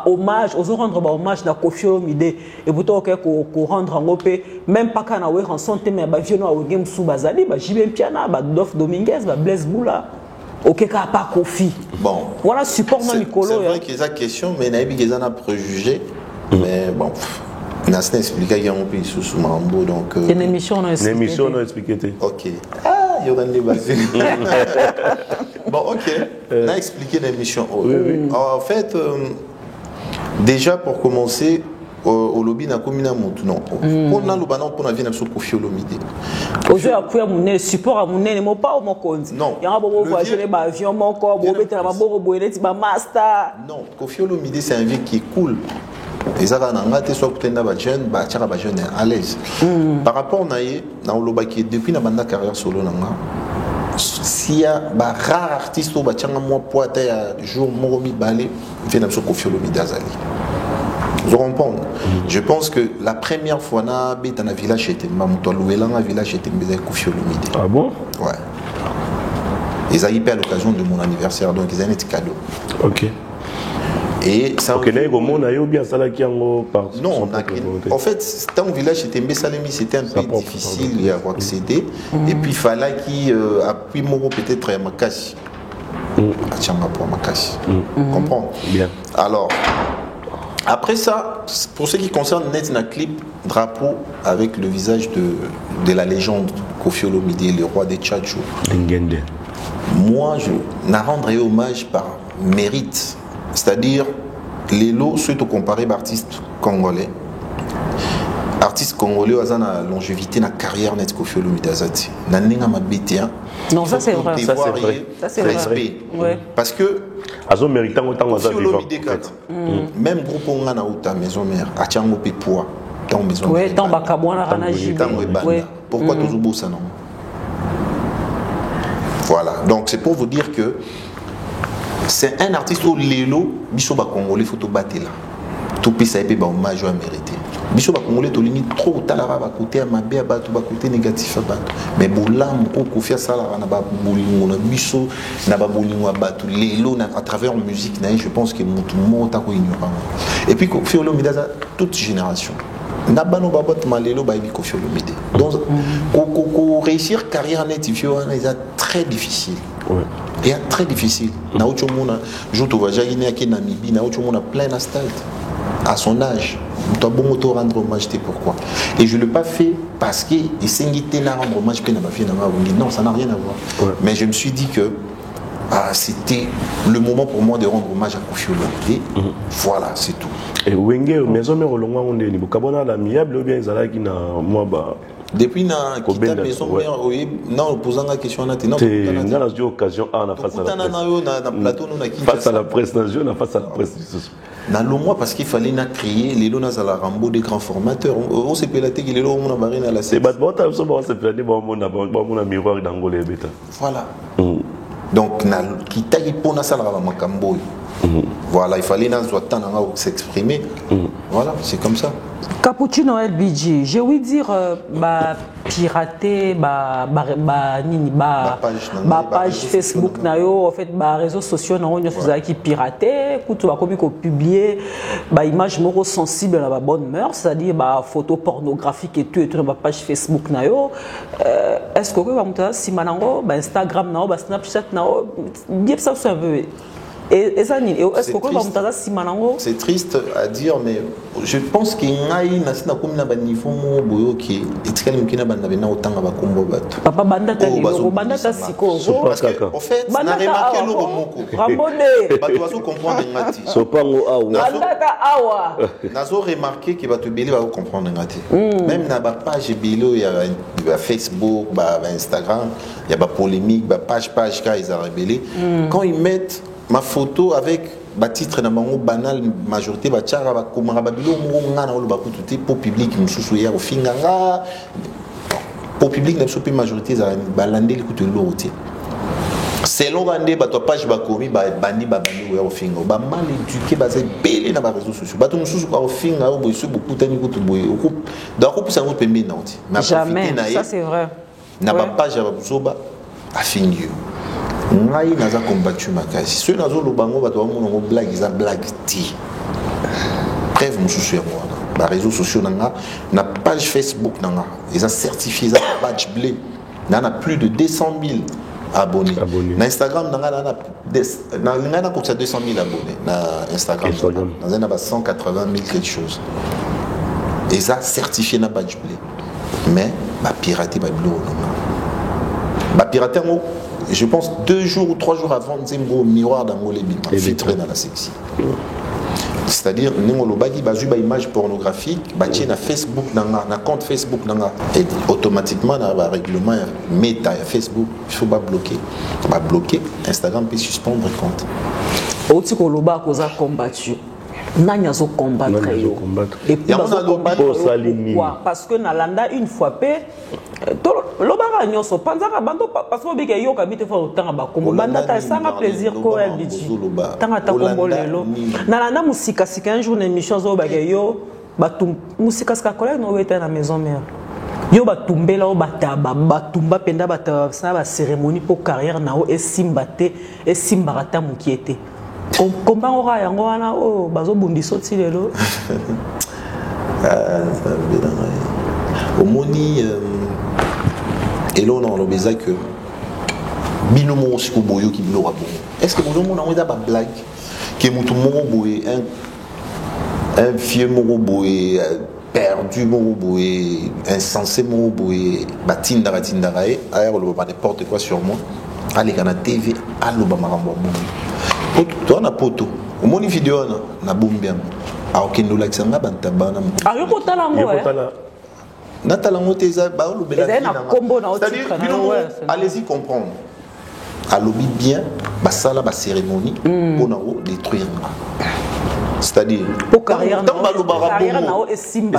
hommage aux rendre ba hommage na Koffi Olomide et pourtant ko rendre en opé même pas kana we rançon te mais ba vieux na wenge msu bazali ba Jibem Piana ba Dof Dominguez ba Blaise Boula ok ka pas Koffi bon voilà support na Nicolo c'est vrai qu'il y a question mais na bi a préjugé mais bon n'a pas expliqué qu'il y a un pays sous Mambo donc une émission on a expliqué ok ah il y a des bases bon ok on a expliqué l'émission en fait déjà pour commencer au lobby na komina montu non on a le banan pour na vie na so Koffi Olomide ozo apuya munene support a munene mo pa o mokonzi non yanga bo voyager ba avion moko bo betela ba boro boeleti ba master non Koffi Olomide c'est un vieux qui est cool. Les Aranangate soit kutenda ba jeune ba tchara ba jeune à l'aise par rapport naie na olobaki depuis na banda carrière solo nanga s'il y a ba rare artiste au ba tchanga moi poata ya jour moromi balé fait na so Koffi Olomide azali vous comprenez je pense que la première fois na beta na village était mamuto louela na village était mbeza Koffi Olomide ah bon ouais ils a hyper à l'occasion de mon anniversaire donc ils ont un petit cadeau ok et ça ok bien ça là qui en non en fait c'était un village c'était Mbessalemi c'était un peu difficile à accéder et puis il fallait qu'il appuie mon peut-être à Makassi à pour Makassi comprends bien alors après ça pour ce qui concerne Netina clip drapeau avec le visage de la légende Koffi Olomide le roi des Tchatchou moi je rendrai hommage par mérite. C'est-à-dire, les lots, ceux qui comparés d'artistes congolais, artiste congolais a la longévité na carrière net Koffi Olomide azati na nenga mabete non ça c'est vrai ça c'est respect ouais. Parce que azo méritant autant Koffi Olomide même groupe on a na uta maison mère a tiango pe poids dans maison ouais dans bakabwana rana jibe pourquoi toujours beau ça non voilà donc c'est pour vous dire que c'est un artiste au lelo biso ba congolais photo batela tout puis ça épée ba hommage à mériter biso ba congolais to lingi trop talara ba côté mabe ba to ba côté négatif ba mais bolam ko Koffi sala na ba bolingo na biso na ba bolingo ba to lelo à travers la musique na je pense que tout le monde ta ko ignorant et puis Koffi Olomide toute génération na bano ba bot malelo ba bi Koffi Olomide donc ko réussir carrière net il est très difficile. Ouais. Et très difficile. Je suis Namibie, plein de stade. À son âge, je dois bon rendre hommage. Pourquoi? Et je ne l'ai pas fait parce que rendre hommage. Non, ça n'a rien à voir. Ouais. Mais je me suis dit que c'était le moment pour moi de rendre hommage à Koffi Olomide. Voilà, c'est tout. Et Wenge, maison mère au long on est niveau Kabona l'amiable ou bien Zala qui n'a moi bah. Depuis na kita maison mère oui non posant la question na tena na la occasion à na face à la plateau face à la presse na face à la presse na le mois parce qu'il fallait na créer les lonas à la Rambo des grands formateurs on s'est pélaté qu'il est là on a barré na la c'est bat bon ça on s'est pélaté bon on a miroir d'angolais bêta voilà donc na kita ipona sala ba makambo voilà il fallait na zoatan na s'exprimer voilà c'est comme ça. Cappuccino LBG, j'ai ouï dire pirater page Facebook na yo en fait réseaux sociaux na on faisait qui pirater kutu ba komi ko publier image moko sensible na ba bonne mœurs c'est-à-dire photo pornographique et tout na page Facebook na yo est-ce que ba muta si manango Instagram na yo Snapchat na yo dire ça c'est un peu. C'est triste à dire, mais je pense qu'il y a un niveau qui est autant papa banda parce que en fait on a remarqué le remoko tu comprendre nazo remarqué que va te belé va comprendre même na ba page bilo il y a Facebook Instagram il y a ba polémique ba page quand ils ont rebellé quand ils mettent ma photo avec ba titre na bango banal majorité ba tchara ba komara ba bilo mo ngana o ba kututi pour public mususu ya ofinganga pour public na sopi majorité za balande likutu loti selon bande ba to page ba komi ba bandi ba bandi o ofinga ba mal éduqué ba se belé na ba réseaux sociaux ba to mususu ba ofinga o boisu beaucoup tani kutu boy o coup da ko pusa ngo pembe na oti jamais ça c'est vrai na ba page ba zoba afingi ngai naza combattu makasi ceux nazo lobango bato bamonango blague eza blague ti bref mosusu ya mwana ba réseaux sociaux nanga na page Facebook nanga eza certifié eza badge bleu na plus de 200 000 abonnés na Instagram nanga na na kokisa 200 000 abonnés na Instagram na na ba 180 000 quelque chose eza certifié na badge bleu mais ba pirater ba bleu nanga ba pirater ngo je pense 2 jours ou 3 jours avant Nzembo miroir d'Angolé Bima filtré dans la sexy. C'est-à-dire Ningolo Bagi bazu ba image pornographique bâti na Facebook na compte Facebook nanga et automatiquement na ba règlement Meta Facebook il faut pas bloquer. Ba bloquer Instagram peut suspendre le compte. Oti ko loba ko za combattu. Nanya zo combattre et puis parce que na landa une fois pe lobara nyoso panzaka bando parce que bike yo kabite fo tanga ba kombo banda ta sanga plaisir ko elbiti tanga ta kombo lelo na landa musika sika un jour na émission zo bake yo batum musika ska collègue no weta na maison mère yo batumbela o bataba batumba penda bata sa ba cérémonie pour carrière na o esimba te esimba rata mukiete combat ora yango wana o bazo bundiso ti lelo omoni et là on a l'obéza que binomo aussi ko boyo ki bilo rabo est-ce que bozo mona weda ba blague que mutu mo boye un vieux mo boye perdu mo boye insensé mo boye batinda e ailleurs le pas n'importe quoi sur moi allez kana TV allo ba marambo bo to na poto omoni vidéo na bombiam a okendo la kisanga bantabana a yoko tala ngo allez-y comprendre. Alobi bien, basala ba cérémonie pour nous détruire. C'est-à-dire pour carrière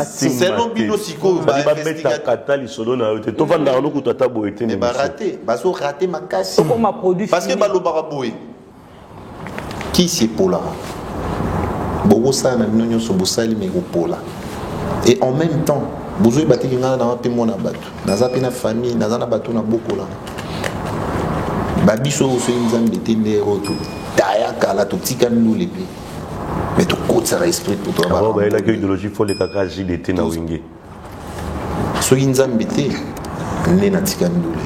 c'est long bino siko ba mettre katali solo na yote to vanda lo kutata boete ne ba raté baso raté makasi parce que ba lo baraboé qui c'est pour là bogo sana bino so bosali me ko pola et en même temps bozo batiki ngana na pe mona batu naza pe na famille naza na batu na bokola babiso so nzambe tende roto taya kala to tika ndule pe mais tout côté ça esprit pour toi ah bah la idéologie faut les kaka JDT na wingi so nzambe te ne na tika ndule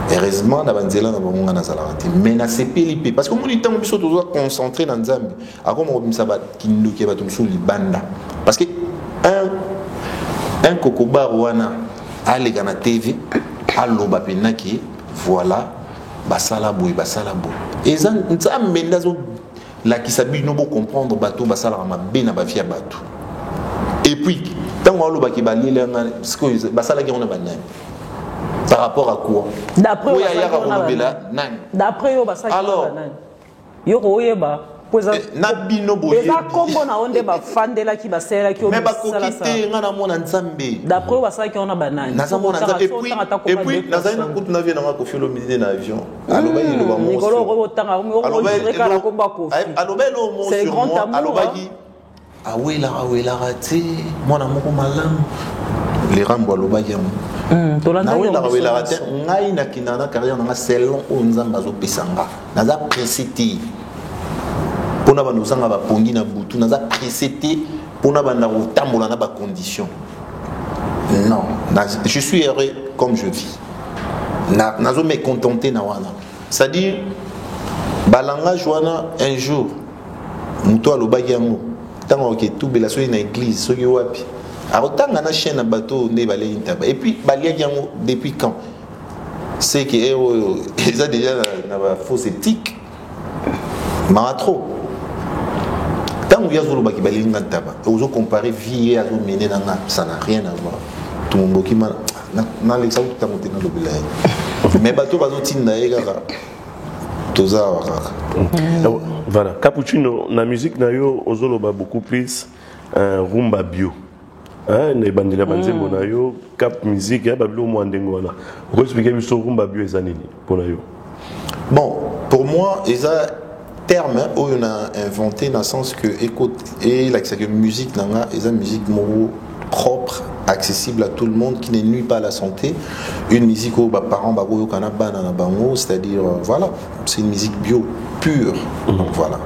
heureusement na banzela na bango na sala te mais na sepeli pe parce que mon temps biso to doit concentrer na nzambe ako mo bimisa ba kinduke ba tumsu libanda parce que un kokoba wana alega na TV aloba penaki voilà basala boy eza nzambe ndazo la kisabi no bo comprendre bateau basala mabe na ba via bateau et puis tango aloba ki balile nga ce basala ki on a banani par rapport à quoi d'après yo basala alors yo royeba na bino boye eza kombo na onde ba fandela ki basela ki o mais ba kokite nga na mona nzambe d'après basala ki on a banani na mona nzambe et puis na zaina kutu na vie na nga ko filo midi na avion aloba yelo ba mo ngolo ro tanga o reka la komba ko aloba lo mo c'est grand amour aloba ki awela rati mona moko malamu les rambo aloba yango tolanda awela rati ngai na kinana carrière na selon o nzamba zo pesanga naza précité pour na bando sanga ba pongi na butu naza précité pour na banda otambola na ba condition non je suis heureux comme je vis nazo me contenter na wana c'est-à-dire balanga joana un jour muto alobaki yango tango ke tubela so na église so ki wapi arotanga na chaîne na bateau ne balé intaba et puis baliaki yango depuis quand c'est que ils a déjà na ba fausse éthique ma trop tant que yazolo baki balinga taba ozo comparer vie azo mener nanga ça n'a rien à voir tout le monde qui na l'exa tout tango tena lobela mais bateau bazo tinda egara toza wakaka voilà Cappuccino na musique na yo ozolo ba beaucoup plus rumba bio ne bandila banzembo na yo cap musique ya babilo mo ndengo wana ko expliquer biso rumba bio ezanini pour na yo bon pour moi eza terme où on a inventé dans le sens que écoute et la musique nanga est une musique propre accessible à tout le monde qui ne nuit pas à la santé une musique où parents bago kana bana na bango c'est-à-dire voilà c'est une musique bio pure donc voilà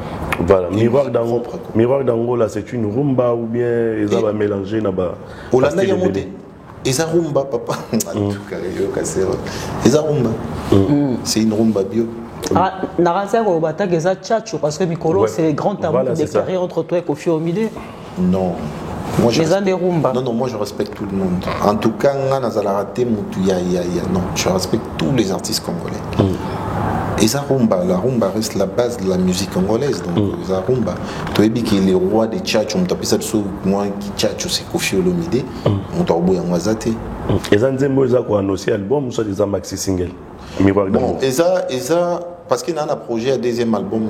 Miroir d'Angola c'est une rumba ou bien ils ont mélangé na ba Olanda ya monté eza rumba papa en tout cas yo kasero eza rumba c'est une rumba bio. Naranza Robata Geza Tchatcho, parce que Mikolo, c'est les grands tabous déclarés entre toi et Kofi Olomide. Non. Moi, les des rumba. Non, moi je respecte tout le monde. En tout cas, non, je respecte tous les artistes congolais. Et ça la rumba reste la base de la musique congolaise. Donc, ça rumba. Tu as dit que les rois des Tchatcho, on t'a dit ça, moi qui Tchatcho, c'est Kofi Olomide. On t'a dit que c'est et ça, c'est un aussi album ou ça, c'est un maxi single? Bon, et ça, parce qu'il y a un projet, un deuxième album,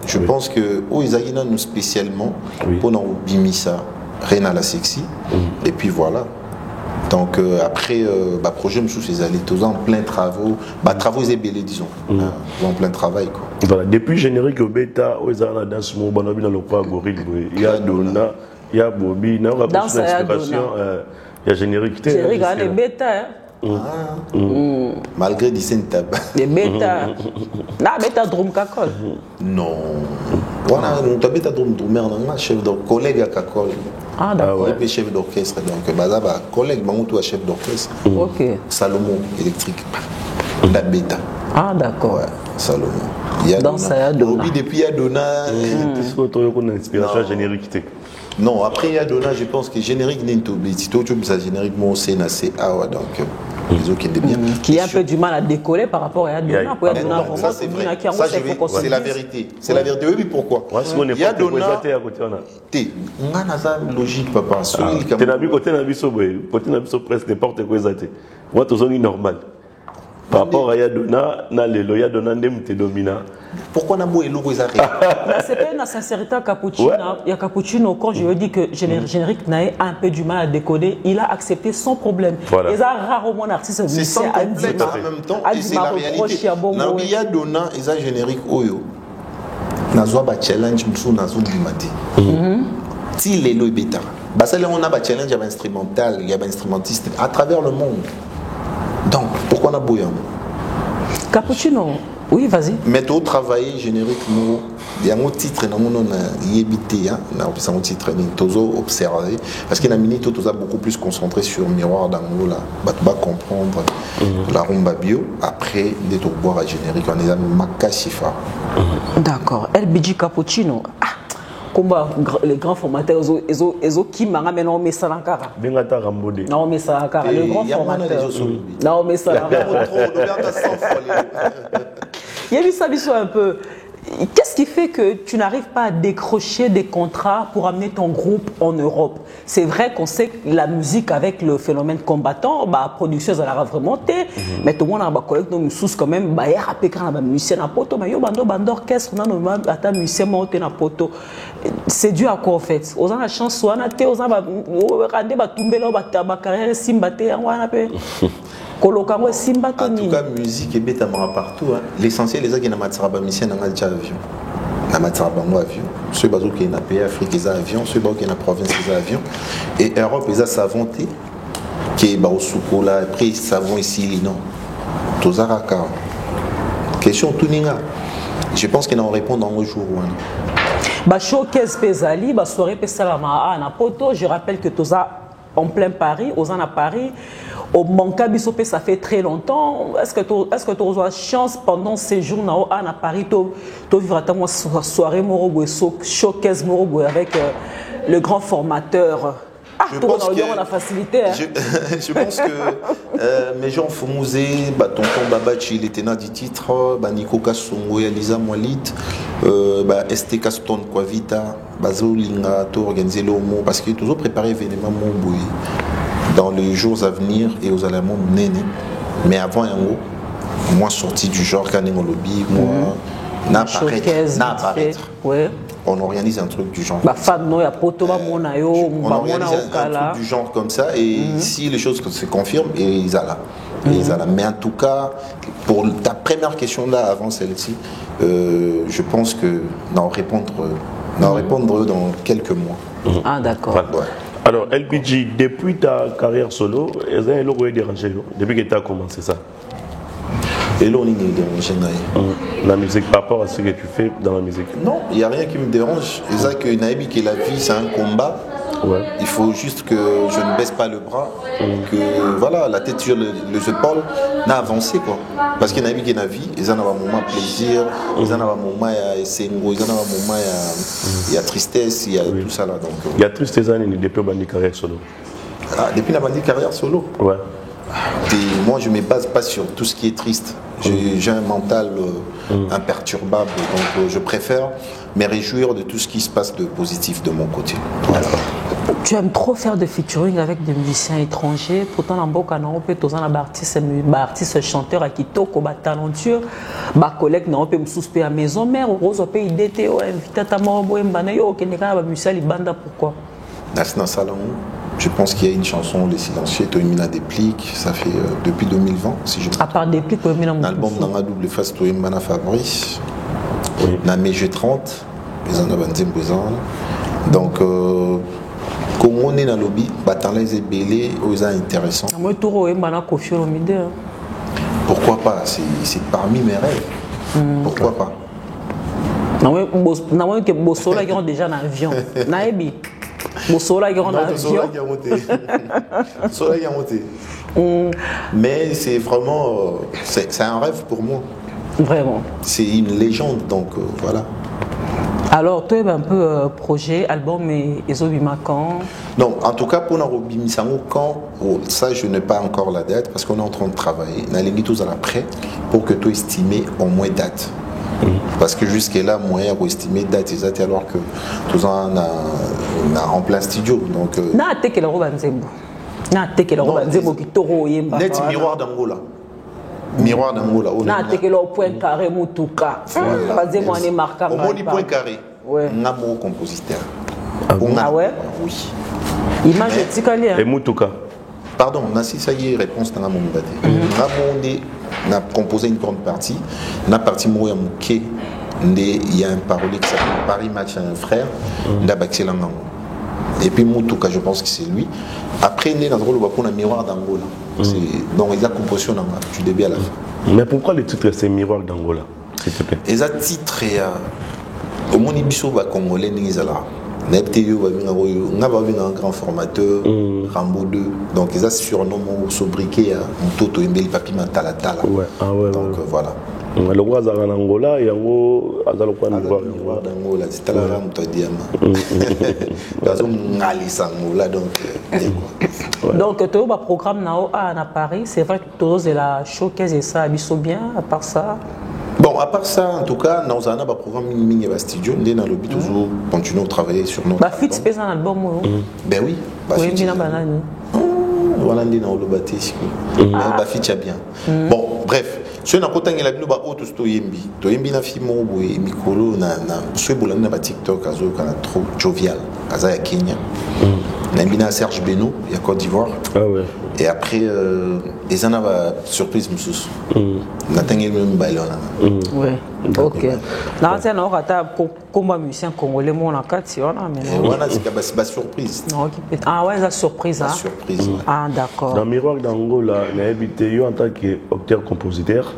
je pense que nous spécialement pour nous bimisa, Reina la sexy, et puis voilà. Donc après, projet me sous allé tous en plein travaux, travaux et belés disons, en plein travail quoi. Voilà, depuis générique au bêta, aux dans ce moment, dans le pas gorille, il y a Donna, il y a Bobby, il y a l'inspiration, il y a générique. Générique les bêta. Malgré des synthab. Des bêta. La bêta drum kakol. Non. Voilà, on bêta drum chef de collègue à kakol. Ah d'accord. Et puis chef d'orchestre donc bazaba collègue bango chef d'orchestre. OK. Salomon électrique. La bêta. Ah d'accord. Ouais, Salomon. Il y a dans ça Donna. Depuis il y a Donna. Est-ce que tu as une inspiration générique? Non, après il y a Donna, je pense que générique n'est pas obligé. Si tu as générique, moi c'est awa donc les autres qui étaient bien. Qui a un peu du mal à décoller par rapport à Yadona. Ça, c'est vrai. C'est la vérité. C'est la vérité. Oui, pourquoi Yadona, t'es logique, papa. T'es n'as côté n'a presque n'importe quoi. Moi, tout ça est normal. Par rapport à Yadona, Yadona t'es dominant. Pourquoi n'a pas eu l'eau c'est pas une sincérité à Cappuccino. Il y a Cappuccino, quand je lui dis que Générique n'a un peu du mal à décoder, il a accepté sans problème. Voilà. Il y a rarement un artiste c'est sans complexe en même temps, et c'est la réalité. Il y a Dona, il y a Générique Oyo. Nazwa ba challenge musu nazo bimati. Si les lois bêta. Basale on a ba challenge, il y a instrumental, il y a instrumentiste à travers le monde. Donc pourquoi on a bouillant Cappuccino, oui, vas-y. Mais tu travailler générique, il y a un titre, il y a un titre, il observer. Parce qu'il y a une minute, tu as beaucoup plus concentré sur Miroir d'Ango, là. Tu vas comprendre la rumba bio. Après, des boire à générique, on est à Makashifa. D'accord. LBG Cappuccino. Combat, les grands formateurs, ils ont qui m'a ramené au Messankara. Bengata Rambode. Non, Messankara, le grand formateur. Non, Messankara. Il y a eu ça un peu. Qu'est-ce qui fait que tu n'arrives pas à décrocher des contrats pour amener ton groupe en Europe? C'est vrai qu'on sait que la musique avec le phénomène combattant, la production, elle a vraiment monté. Mais tout le monde a un collègue de musous quand même, il y a un musicien à poto, mais il y a un orchestre, un musicien monté à poto. C'est dû à quoi en fait? Aux gens la chance, on a été aux gens tomber là, ma carrière simbaté, on a peu. En tout cas, musique est bête partout. L'essentiel, les gens qui n'ont pas de mission dans avion. Avion. Ceux qui ont un pays Afrique, ils ont avion. Ceux qui ont une province, ils ont avion. Et Europe, ils ont savanté. Qui est au souko là. Après, ils savent ici, non. Tous à question tout ninga. Je pense qu'ils en répondent dans le jour. Showcase Pesali, soirée Pesalama à Poto. Je rappelle que tous en plein Paris, aux ans à Paris. Au Mankabiso, ça fait très longtemps. Est-ce que tu as la chance pendant ces jours à Paris de vivre ta soirée showcase avec le grand formateur? Je pense que, la facilité, hein. Je pense que mes gens font musée, tonton Babachi, il était dans du titre, Nico Kassongo, Elisa Moalit, ST Caston Kwavita, Bazolinga, tout organiser le mot, parce qu'il est toujours préparé événement Montbouy dans les jours à venir et aux aliments néné. Mais avant, moi sorti du genre Kaningo Lobby, moi, n'apparaître. Ouais. On organise un truc du genre. On organise un truc du genre comme ça et si les choses se confirment, ils sont là. Mais en tout cas, pour ta première question là, avant celle-ci, je pense que d'en répondre dans quelques mois. Ah d'accord. Ouais. Alors LBG, depuis ta carrière solo, est-ce que tu as dérangé depuis que tu as commencé ça? Et là, on est dérangé. La musique, par rapport à ce que tu fais dans la musique? Non, il n'y a rien qui me dérange. C'est ça que Naïbi, que la vie, c'est un combat. Ouais. Il faut juste que je ne baisse pas le bras, que voilà, la tête sur les épaules, n'a avancé quoi. Parce que Naïbi, qui est la vie, ils en ont un moment plaisir, ils en ont un moment il y a sengo, ils en ont un moment il y a tristesse, il y a tout ça là. Donc, il y a tristesse depuis la carrière solo. Ah, depuis la carrière solo? Ouais. Et moi, je ne me base pas sur tout ce qui est triste. J'ai un mental imperturbable, donc je préfère me réjouir de tout ce qui se passe de positif de mon côté. Voilà. Tu aimes trop faire de featuring avec des musiciens étrangers, pourtant en Boka non peut tous en artiste chanteur à Kitoko talentueux, collègue non peut me suspect à maison mère rose au pays d'été invité à Morobo Mbana yo keneka ba musicien libanda pourquoi? Nasna Salon. Je pense qu'il y a une chanson, Les Silencieux, Toimina Déplique, ça fait depuis 2020, si je me trompe. À part Déplique, Toimina Déplique. L'album dans la double face, Toimina Fabrice. Dans mes G30, les en ont donc, comme on est dans le lobby, dans les ébélés, ils sont intéressants. Pourquoi pas? C'est parmi mes rêves. Pourquoi pas? Non, que Bossola est déjà dans l'avion. Naïbi. Mais c'est vraiment c'est un rêve pour moi. Vraiment. C'est une légende, donc voilà. Alors, tu as un peu projet, album et Ezobima quand? Non, en tout cas, pour Narobi Misango, quand, ça je n'ai pas encore la date parce qu'on est en train de travailler. On a les tous à l'après pour que tu estimes au moins date. Parce que jusque-là, moyen pour estimer date exacte alors que tout ça on a en plein studio. Donc, na te que le roba nzembo. Na te que le roba nzembo qui toro yemba. net miroir d'Angola. Miroir d'Angola. Na te que le point carré mutuka. Pas de moi ne marquant. Au moins du point carré. Ouais. On a mon compositeur. Ah ouais? Oui. Image tikali. Et Mutuka. Pardon, on a si ça y est, réponse dans mon bâti. On a composé une grande partie. On a parti Mouya Mouké. Il y a un parolier qui s'appelle Paris Match, un frère. On a baxé l'angle. Et puis Mutuka, je pense que c'est lui. Après, on est dans le rôle où on a Miroir d'Angola. Donc, il y a composition du début à la fin. Mais pourquoi le titre c'est Miroir d'Angola, s'il te plaît? Et ça titre, au monde ibiso va congolais n'izala. Nepteo va venir un grand formateur, Rambo 2. Donc ils ont surnom au sobriquet Mtoto Mbeli Papi Matala Tala. Ouais, ah ouais. Donc voilà. Le roi Zara Angola et Ango Azalokwa Miroir d'Angola, c'est la rame toi diamant. Gazo Ngali Sangola donc. Donc tu as un programme nao à Paris, c'est vrai que tu as la showcase et ça abisso bien à part ça. Bon, à part ça, en tout cas, nous avons un programme mini studio. Nous avons l'objet toujours continuer à travailler sur notre. Bah, fit pèse un album. Ben oui. Oui, bien banane. Voilà, nous avons le bâti. Bah, fit bien. Bon, bref. Si on a côté la bino ba auto sto yembi. To yembi na fimo boy mikolo na so bola na ba TikTok azo kana trop jovial. Kaza ya Kenya. Na bina Serge Beno, il y a Côte d'Ivoire. Ah ouais. Et après ils en avaient surprise moussous. Na tengel même bailona. Ouais. OK. Là c'est un rata pour combat musicien congolais mon en 4 on a mais. Voilà, c'est pas surprise. Non, ah ouais, la surprise hein. Surprise. Ah d'accord. Dans Miroir d'Angola, on a habité en tant qu'auteur compositeur.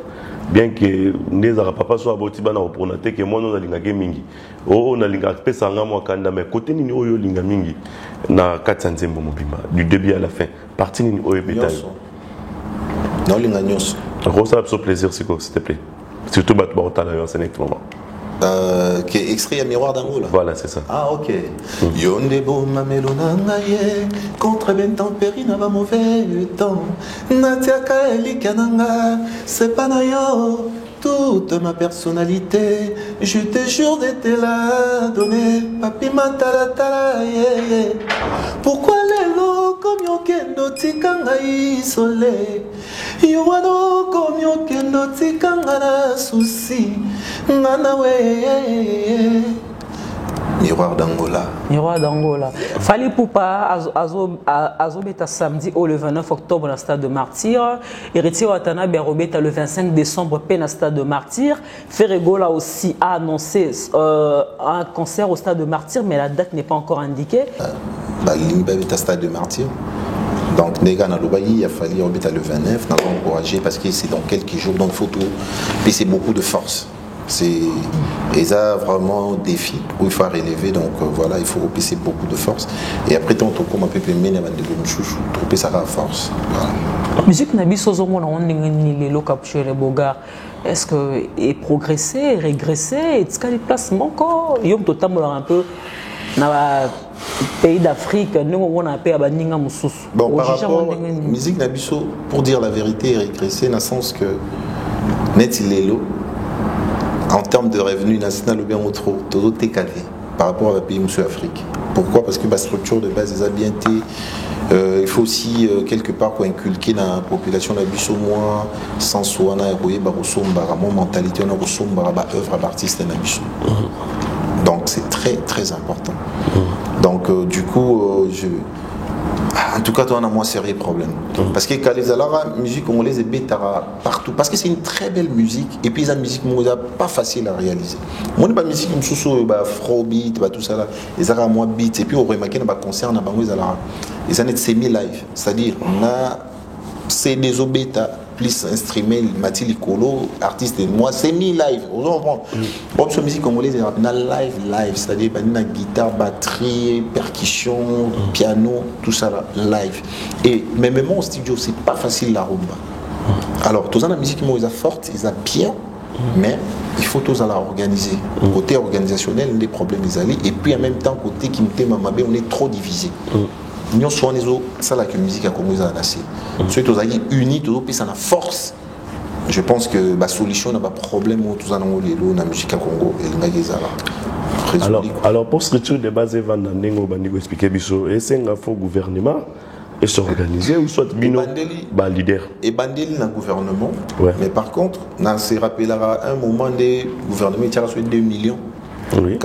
Bien que les papa soit aboti bana opronate que moi non alingake mingi o na linga pesa nga moi kanda mais côté nini oyo linga mingi na 400 nzembo mobimba du début à la fin partie nini oyo bétail non linga nyos ça absolument plaisir s'il te plaît surtout bat ba la en Sénégal moment qui est extrait à Miroir d'Angola. Voilà, c'est ça. Ah, ok. Yonde bo mamelo nangaye contre ben tempéri na ba mauvais temps. Natiaka elikananga, c'est pas nayo toute ma personnalité. Je te jure de te la donner. Papi matala tala yeah. Pourquoi lelo comme yokendo tikanga isolé. Yowano comme yokendo tikanga na souci. Miroir d'Angola. Miroir d'Angola. Fali Poupa, Azobeta samedi au le 29 octobre dans le stade de Martyr. Héritier Watana Berobeta le 25 décembre dans le stade de Martyr. Ferregola aussi a annoncé un concert au stade de Martyr, mais la date n'est pas encore indiquée. Le stade de Martyr. Donc, il a fallu remettre le 29, nous avons encouragé parce que c'est dans quelques jours, donc photo, et c'est beaucoup de force. Et ça vraiment un défi où il faut relever, donc voilà, il faut repousser beaucoup de force. Et après, tant qu'on peut mener trouver ça à force. La musique n'a pas est-ce que est progressé, régressé, est-ce qu'il y a des placements encore? Il y a un peu dans le pays d'Afrique, nous on a appelé à Baninga Moussous. Bon, par rapport à la musique Nabiso, pour dire la vérité, est régressé dans le sens que net il est là. En termes de revenus national ou bien autre, tout est calé par rapport à la pays Monsieur Afrique. Pourquoi? Parce que la structure de base est bien été. Il faut aussi quelque part pour inculquer dans la population la biso moins sans soi na eroye ba resomba mon mentalité na resomba ba œuvre à artiste na biso. Donc c'est très très important. Donc du coup en tout cas, on a moins sérieux problème. Parce que quand les alara musique congolaise est bétara partout. Parce que c'est une très belle musique. Et puis la musique n'est pas facile à réaliser. Moi, pas musique comme sous afrobeat, tout ça là. Les alara moins beat. Et puis on remarque dans les concerts, on a les alara. Les années semi-live. C'est-à-dire, on a c'est des obéta plus instrumental, Mathilde Colo, artiste et moi, semi-live. Vous comprenez? Bon, sur musique congolaise, il y a live, c'est-à-dire la guitare, batterie, percussion, piano, tout ça là, live. Et mais même au studio, c'est pas facile la rumba. Alors, tout ça, la musique, ils sont forte, ils sont bien, mais il faut tous aller organiser. Côté organisationnel, des problèmes ils allaient, et puis en même temps côté qui me Mamabé, on est trop divisé. Nous sommes ça la musique à Congo a naissé. Ceux qui sont unis, tous puis ça a force. Je pense que la solution n'a pas de problème où tous allons la musique à Congo et alors pour structure de base Van Nandengo Bandigo expliquer biso et c'est un faux gouvernement et s'organiser ou soit bino ba leader et bandeli dans le gouvernement. Ouais. Mais par contre on se rappellera un moment des gouvernements qui a reçu 2 millions. Oui.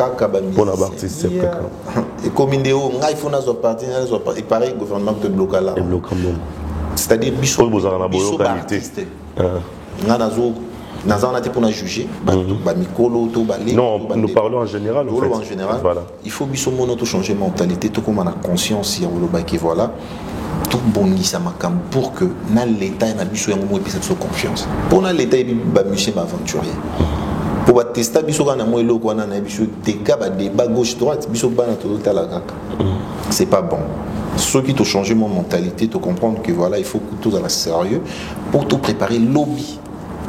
Pour la partie et comme il faut nous partir et pareil gouvernement te bloque là. C'est-à-dire biso qualité. Nous avons été pour juger. Non, nous parlons en général. En général, voilà. Il faut que changer de mentalité, tout comme on a conscience, voilà, tout bon pour que l'État ait cette confiance. Pour l'État, il y a aventurier. Pour tester, il y a des débats gauche-droite, c'est pas bon. Ceux qui ont changé mon mentalité, de comprendre que voilà, il faut que tout soit sérieux pour tout préparer lobby.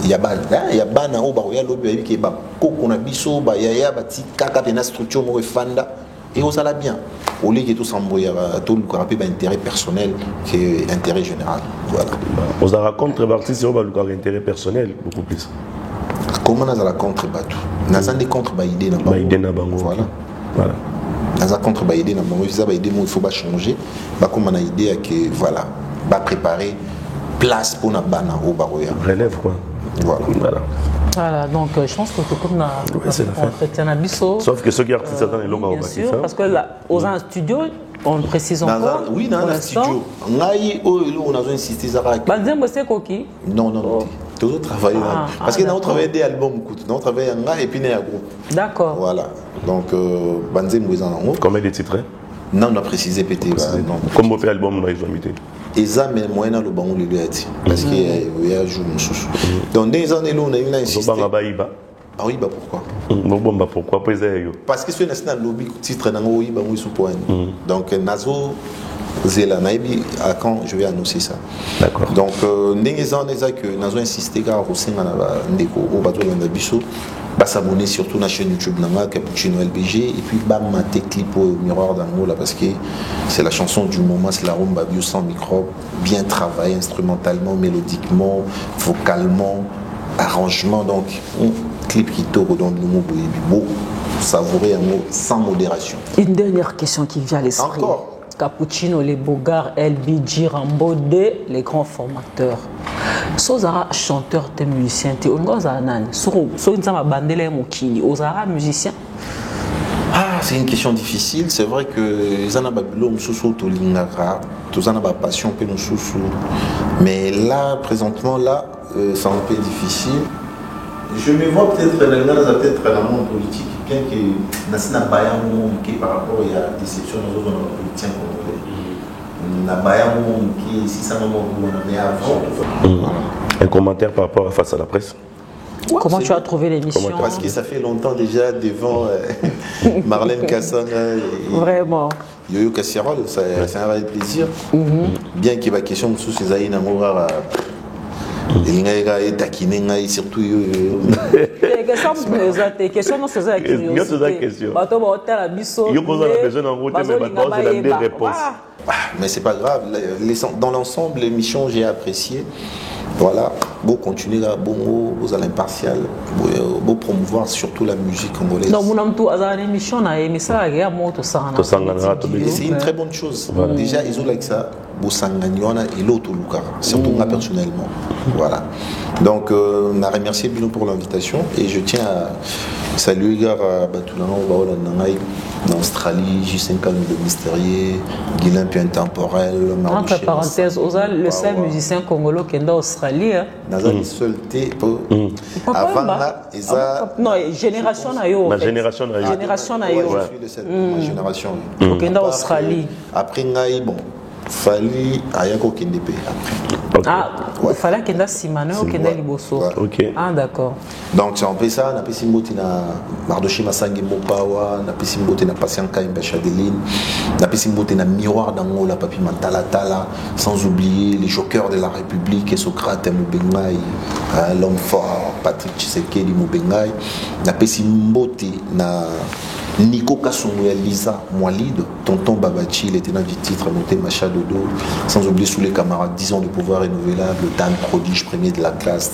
Il y a bana au baroya lobby qui est bas koko na biso ba yaya bati kaka pena structure mo fanda et on ça bien au lieu que tout s'embrouiller tout le corps ba intérêt personnel que intérêt général voilà on a contrepartie si on va le intérêt personnel beaucoup plus comment on a la contrebattu on a des contre ba idée na bango voilà on a contre ba idée na bango ça ba idée il faut pas changer ba comme on a idée que voilà ba préparer place pour na bana au baroya relève quoi. Voilà, donc je pense que tout comme on a biso. Sauf que ceux qui artistes dans les longues bien sûr, parce que là, aux un studio, on le précise encore. Oui, dans un studio. On a insisté ça. Banzembo c'est coquille. Non. Toujours travailler là. Parce que nous travaillons des albums, nous travaillons en et puis un groupe. D'accord. Voilà. Donc Banzembo est en haut. Combien de titres? Non, on a précisé peut-être. Comme vous faites l'album, nous avons invité. Et ça, mais moi, dans le banc, il lui a dit. Parce qu'il y a un jour, donc, des années, on a eu insisté. Ah oui, bah pourquoi? Pourquoi? Parce que c'est un lobby titre dans le Iba, oui, sous point. Donc, Nazo, Zéla, Naïbi, à quand je vais annoncer ça. D'accord. Donc, des années, que Nazo insisté, car au sein au bateau de Bissot, s'abonner surtout à la chaîne YouTube Cappuccino LBG et puis mater clip au miroir d'amour là parce que c'est la chanson du moment, c'est la rumba bio sans microbe, bien travaillé instrumentalement, mélodiquement, vocalement, arrangement, donc un clip qui te redonne le mot beau, savourer un mot sans modération. Une dernière question qui vient à l'esprit. Encore Cappuccino, les Bogarts, LBG, Rambo, les grands formateurs. Sozara chanteur, t'es musicien, t'es nani. Musicien. Ah, c'est une question difficile. C'est vrai que les ana babilo msusu tolingaka, tous ana ba passion pe msusu. Mais là, présentement là, c'est un peu difficile. Je me vois peut-être dans le monde politique, bien que Nassina Bayamo qui par rapport à la déception dans le monde politique qui si ça mais avant. Un commentaire par rapport à Face à la presse. Comment tu as trouvé l'émission? Parce que ça fait longtemps déjà devant Marlène Kassan vraiment Yoyo Kassirol, c'est un vrai plaisir. Bien qu'il y ait des questions sous ces aïe n'amoura et surtout tes questions non c'est ça mais c'est pas grave dans l'ensemble l'émission j'ai apprécié. Voilà, beau continuer à vous à l'impartial, beau promouvoir surtout la musique congolaise. Non, mon ami, à l'émission, on a aimé ça, il y a c'est une très bonne chose. Voilà. Déjà, ils ont like ça, Bosanganyona et l'autre Lukara, surtout moi personnellement. Voilà. Donc, on a remercié Bino pour l'invitation et je tiens à saluer Gara Batulano en Australie, Justin Calme de Mystérieux, Guilain Puis Intemporel, entre parenthèses, le seul musicien congolais qui est en Australie. Nazali seul thé avant là, non, génération nayo. Ma génération nayo. Génération nayo. Je suis de cette génération. Qui est en Australie. Après Ngaï, bon, Fali Ayako Kendepe après. Ah, il fallait qu'il y ait Simano ou qu'il y ait Liboso. Ok. Ah, d'accord. Donc, c'est un peu ça. On a pu s'imboter na Mardoché Massangi Mopawa, on a pu s'imboter na Patienka Imbachadeline, on a pu s'imboter na Miroir d'Angola, Papi Mantala Tala, sans oublier les jokers de la République, et Socrate Moubengaï, l'homme fort. Patrick Tshisekedi Mubengai na pesi mbote na Nico Kasongo ya Lisa Mwalide, tonton Babachi, il était dans du titre monté Macha Dodo, sans oublier sous les camarades 10 ans de pouvoir renouvelable, Dan Prodige premier de la classe,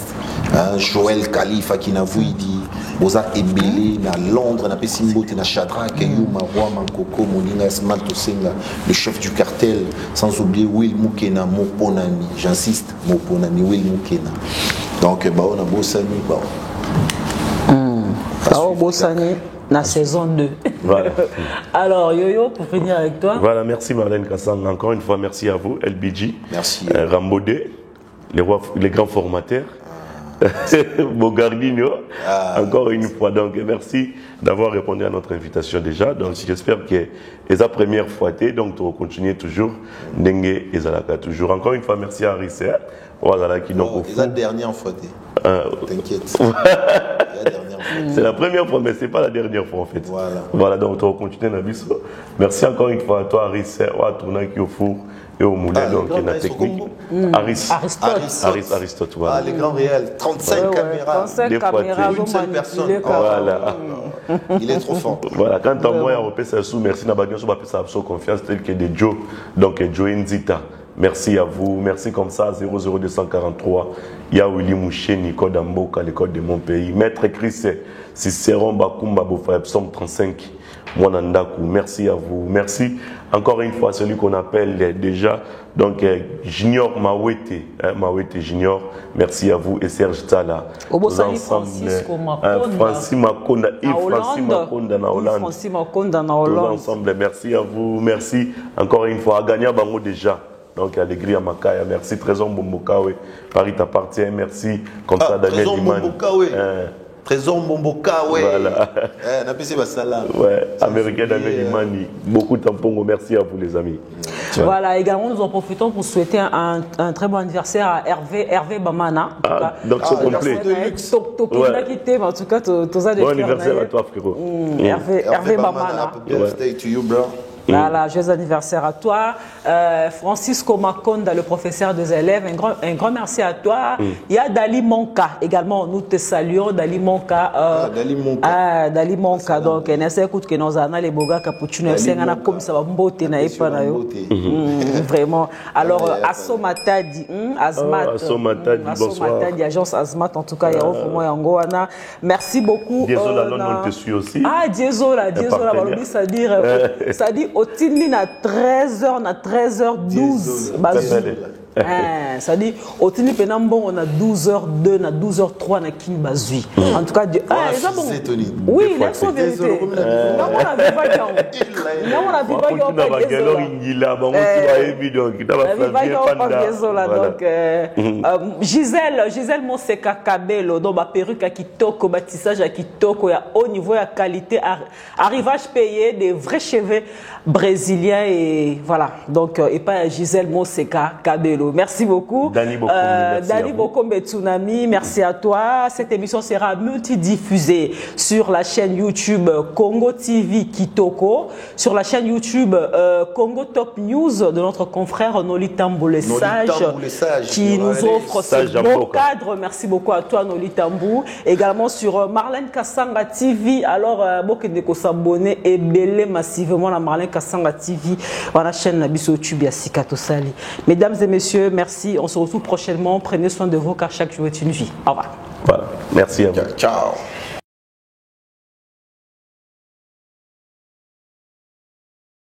Joël Khalifa qui n'a vu dit Boza Ebele na Londres na pesi mbote na Shadrach Yuma Roi Mankoko Moninga Smalto Senga, le chef du cartel, sans oublier Will Mukena Moponami, j'insiste Moponami Will Mukena. Donc bah on a Bossani Bossani la saison 2. Voilà. Alors Yoyo, pour finir avec toi. Voilà, merci Marlène Kassang. Encore une fois, merci à vous, LBG. Merci. Rambodé, les grands formateurs. Bogardino, encore une fois. Donc, merci d'avoir répondu à notre invitation déjà. Donc, j'espère que c'est la première fois. Donc, tu vas continuer toujours. Dengue et Zalaka toujours. Encore une fois, merci à Risser. Voilà, qui donc. C'est la dernière fois. T'inquiète. C'est la première fois, mais ce n'est pas la dernière fois en fait. Voilà, donc tu vas continuer dans le. Merci encore une fois à toi, Risser, à tourner qui au four. Et au moulin, donc il y a la technique. Aristote. Voilà. Les grands réels, 35 caméras. 35 caméras, une seule personne. Voilà. Il est trop fort. Voilà, quand on moi, on peut se sous, merci Nabagnon, on peut se confiance tel que de Joe. Donc Joe Nzita. Merci à vous. Merci comme ça, 00243. Il y a Willy Mouché, Nicole Damboka, l'école de mon pays. Maître Chris, Cicéron Bakumba, Bofa, Psaume 35. Mwanandaku, merci à vous. Merci encore une fois à celui qu'on appelle déjà donc Junior Mawete, Mawete Junior. Merci à vous et Serge Tala. Tous ensemble, Francis Makonda et Francis Makonda na Hollande. Francis Makonda na Hollande. Tous ensemble, merci à vous. Merci encore une fois à Gagna Bango déjà. Donc Allegri à Makaya, merci Trésor Mbombokawe. Paris t'appartient, merci comme ça Daniel Dimani. Trésor Mbomboka, ouais. Voilà. Ouais, américain Daniel Dimani. Beaucoup de tampongo, merci à vous les amis. Voilà, également nous en profitons pour souhaiter un très bon anniversaire à Hervé Bamana. Donc c'est complet. En tout cas, bon anniversaire à toi frérot. Hervé Bamana. Birthday to you, bro. Voilà, joyeux anniversaire à toi. Francisco Makonda, le professeur des élèves, un grand merci à toi. Il y a Dali Monka également, nous te saluons. Dali Monka. Dali Monka. Donc, on écoute que nous avons les bogas capuchino, comme ça va mbote na epanayo. Vraiment. Alors, Assomatadi, Azmat. Assomatadi, agence Azmat, en tout cas, il y a vraiment Yangoana. Merci beaucoup. Désolé, on te suit aussi. Désolé, c'est-à-dire, Otini na 13h, na 13h12. Ça dit, Otini Penambon, on a 12h02, na 12h03, na Kin Bazui. En tout cas, oui, il est vérité. Gisèle Monseka Kabelo, donc ma perruque à Kitoko, bâtissage à Kitoko, il y a haut niveau, il y a qualité, arrivage payé, des vrais cheveux brésiliens et voilà. Donc, et pas Gisèle Monseka Kabelo. Merci beaucoup. Dani Bokombe Tsunami, merci à toi. Cette émission sera multidiffusée sur la chaîne YouTube Congo TV Kitoko, sur la chaîne YouTube Congo Top News de notre confrère Noli Tambo le Sage qui nous offre ce beau cadre. Merci beaucoup à toi Noli Tambo. Également sur Marlène Kassanga TV. Alors, beaucoup s'abonner et belé massivement à Marlène Kassanga TV. Voilà la chaîne Nabiso YouTube Yasika Tosali. Mesdames et messieurs, merci. On se retrouve prochainement. Prenez soin de vous car chaque jour est une vie. Au revoir. Voilà. Merci à vous. Ciao.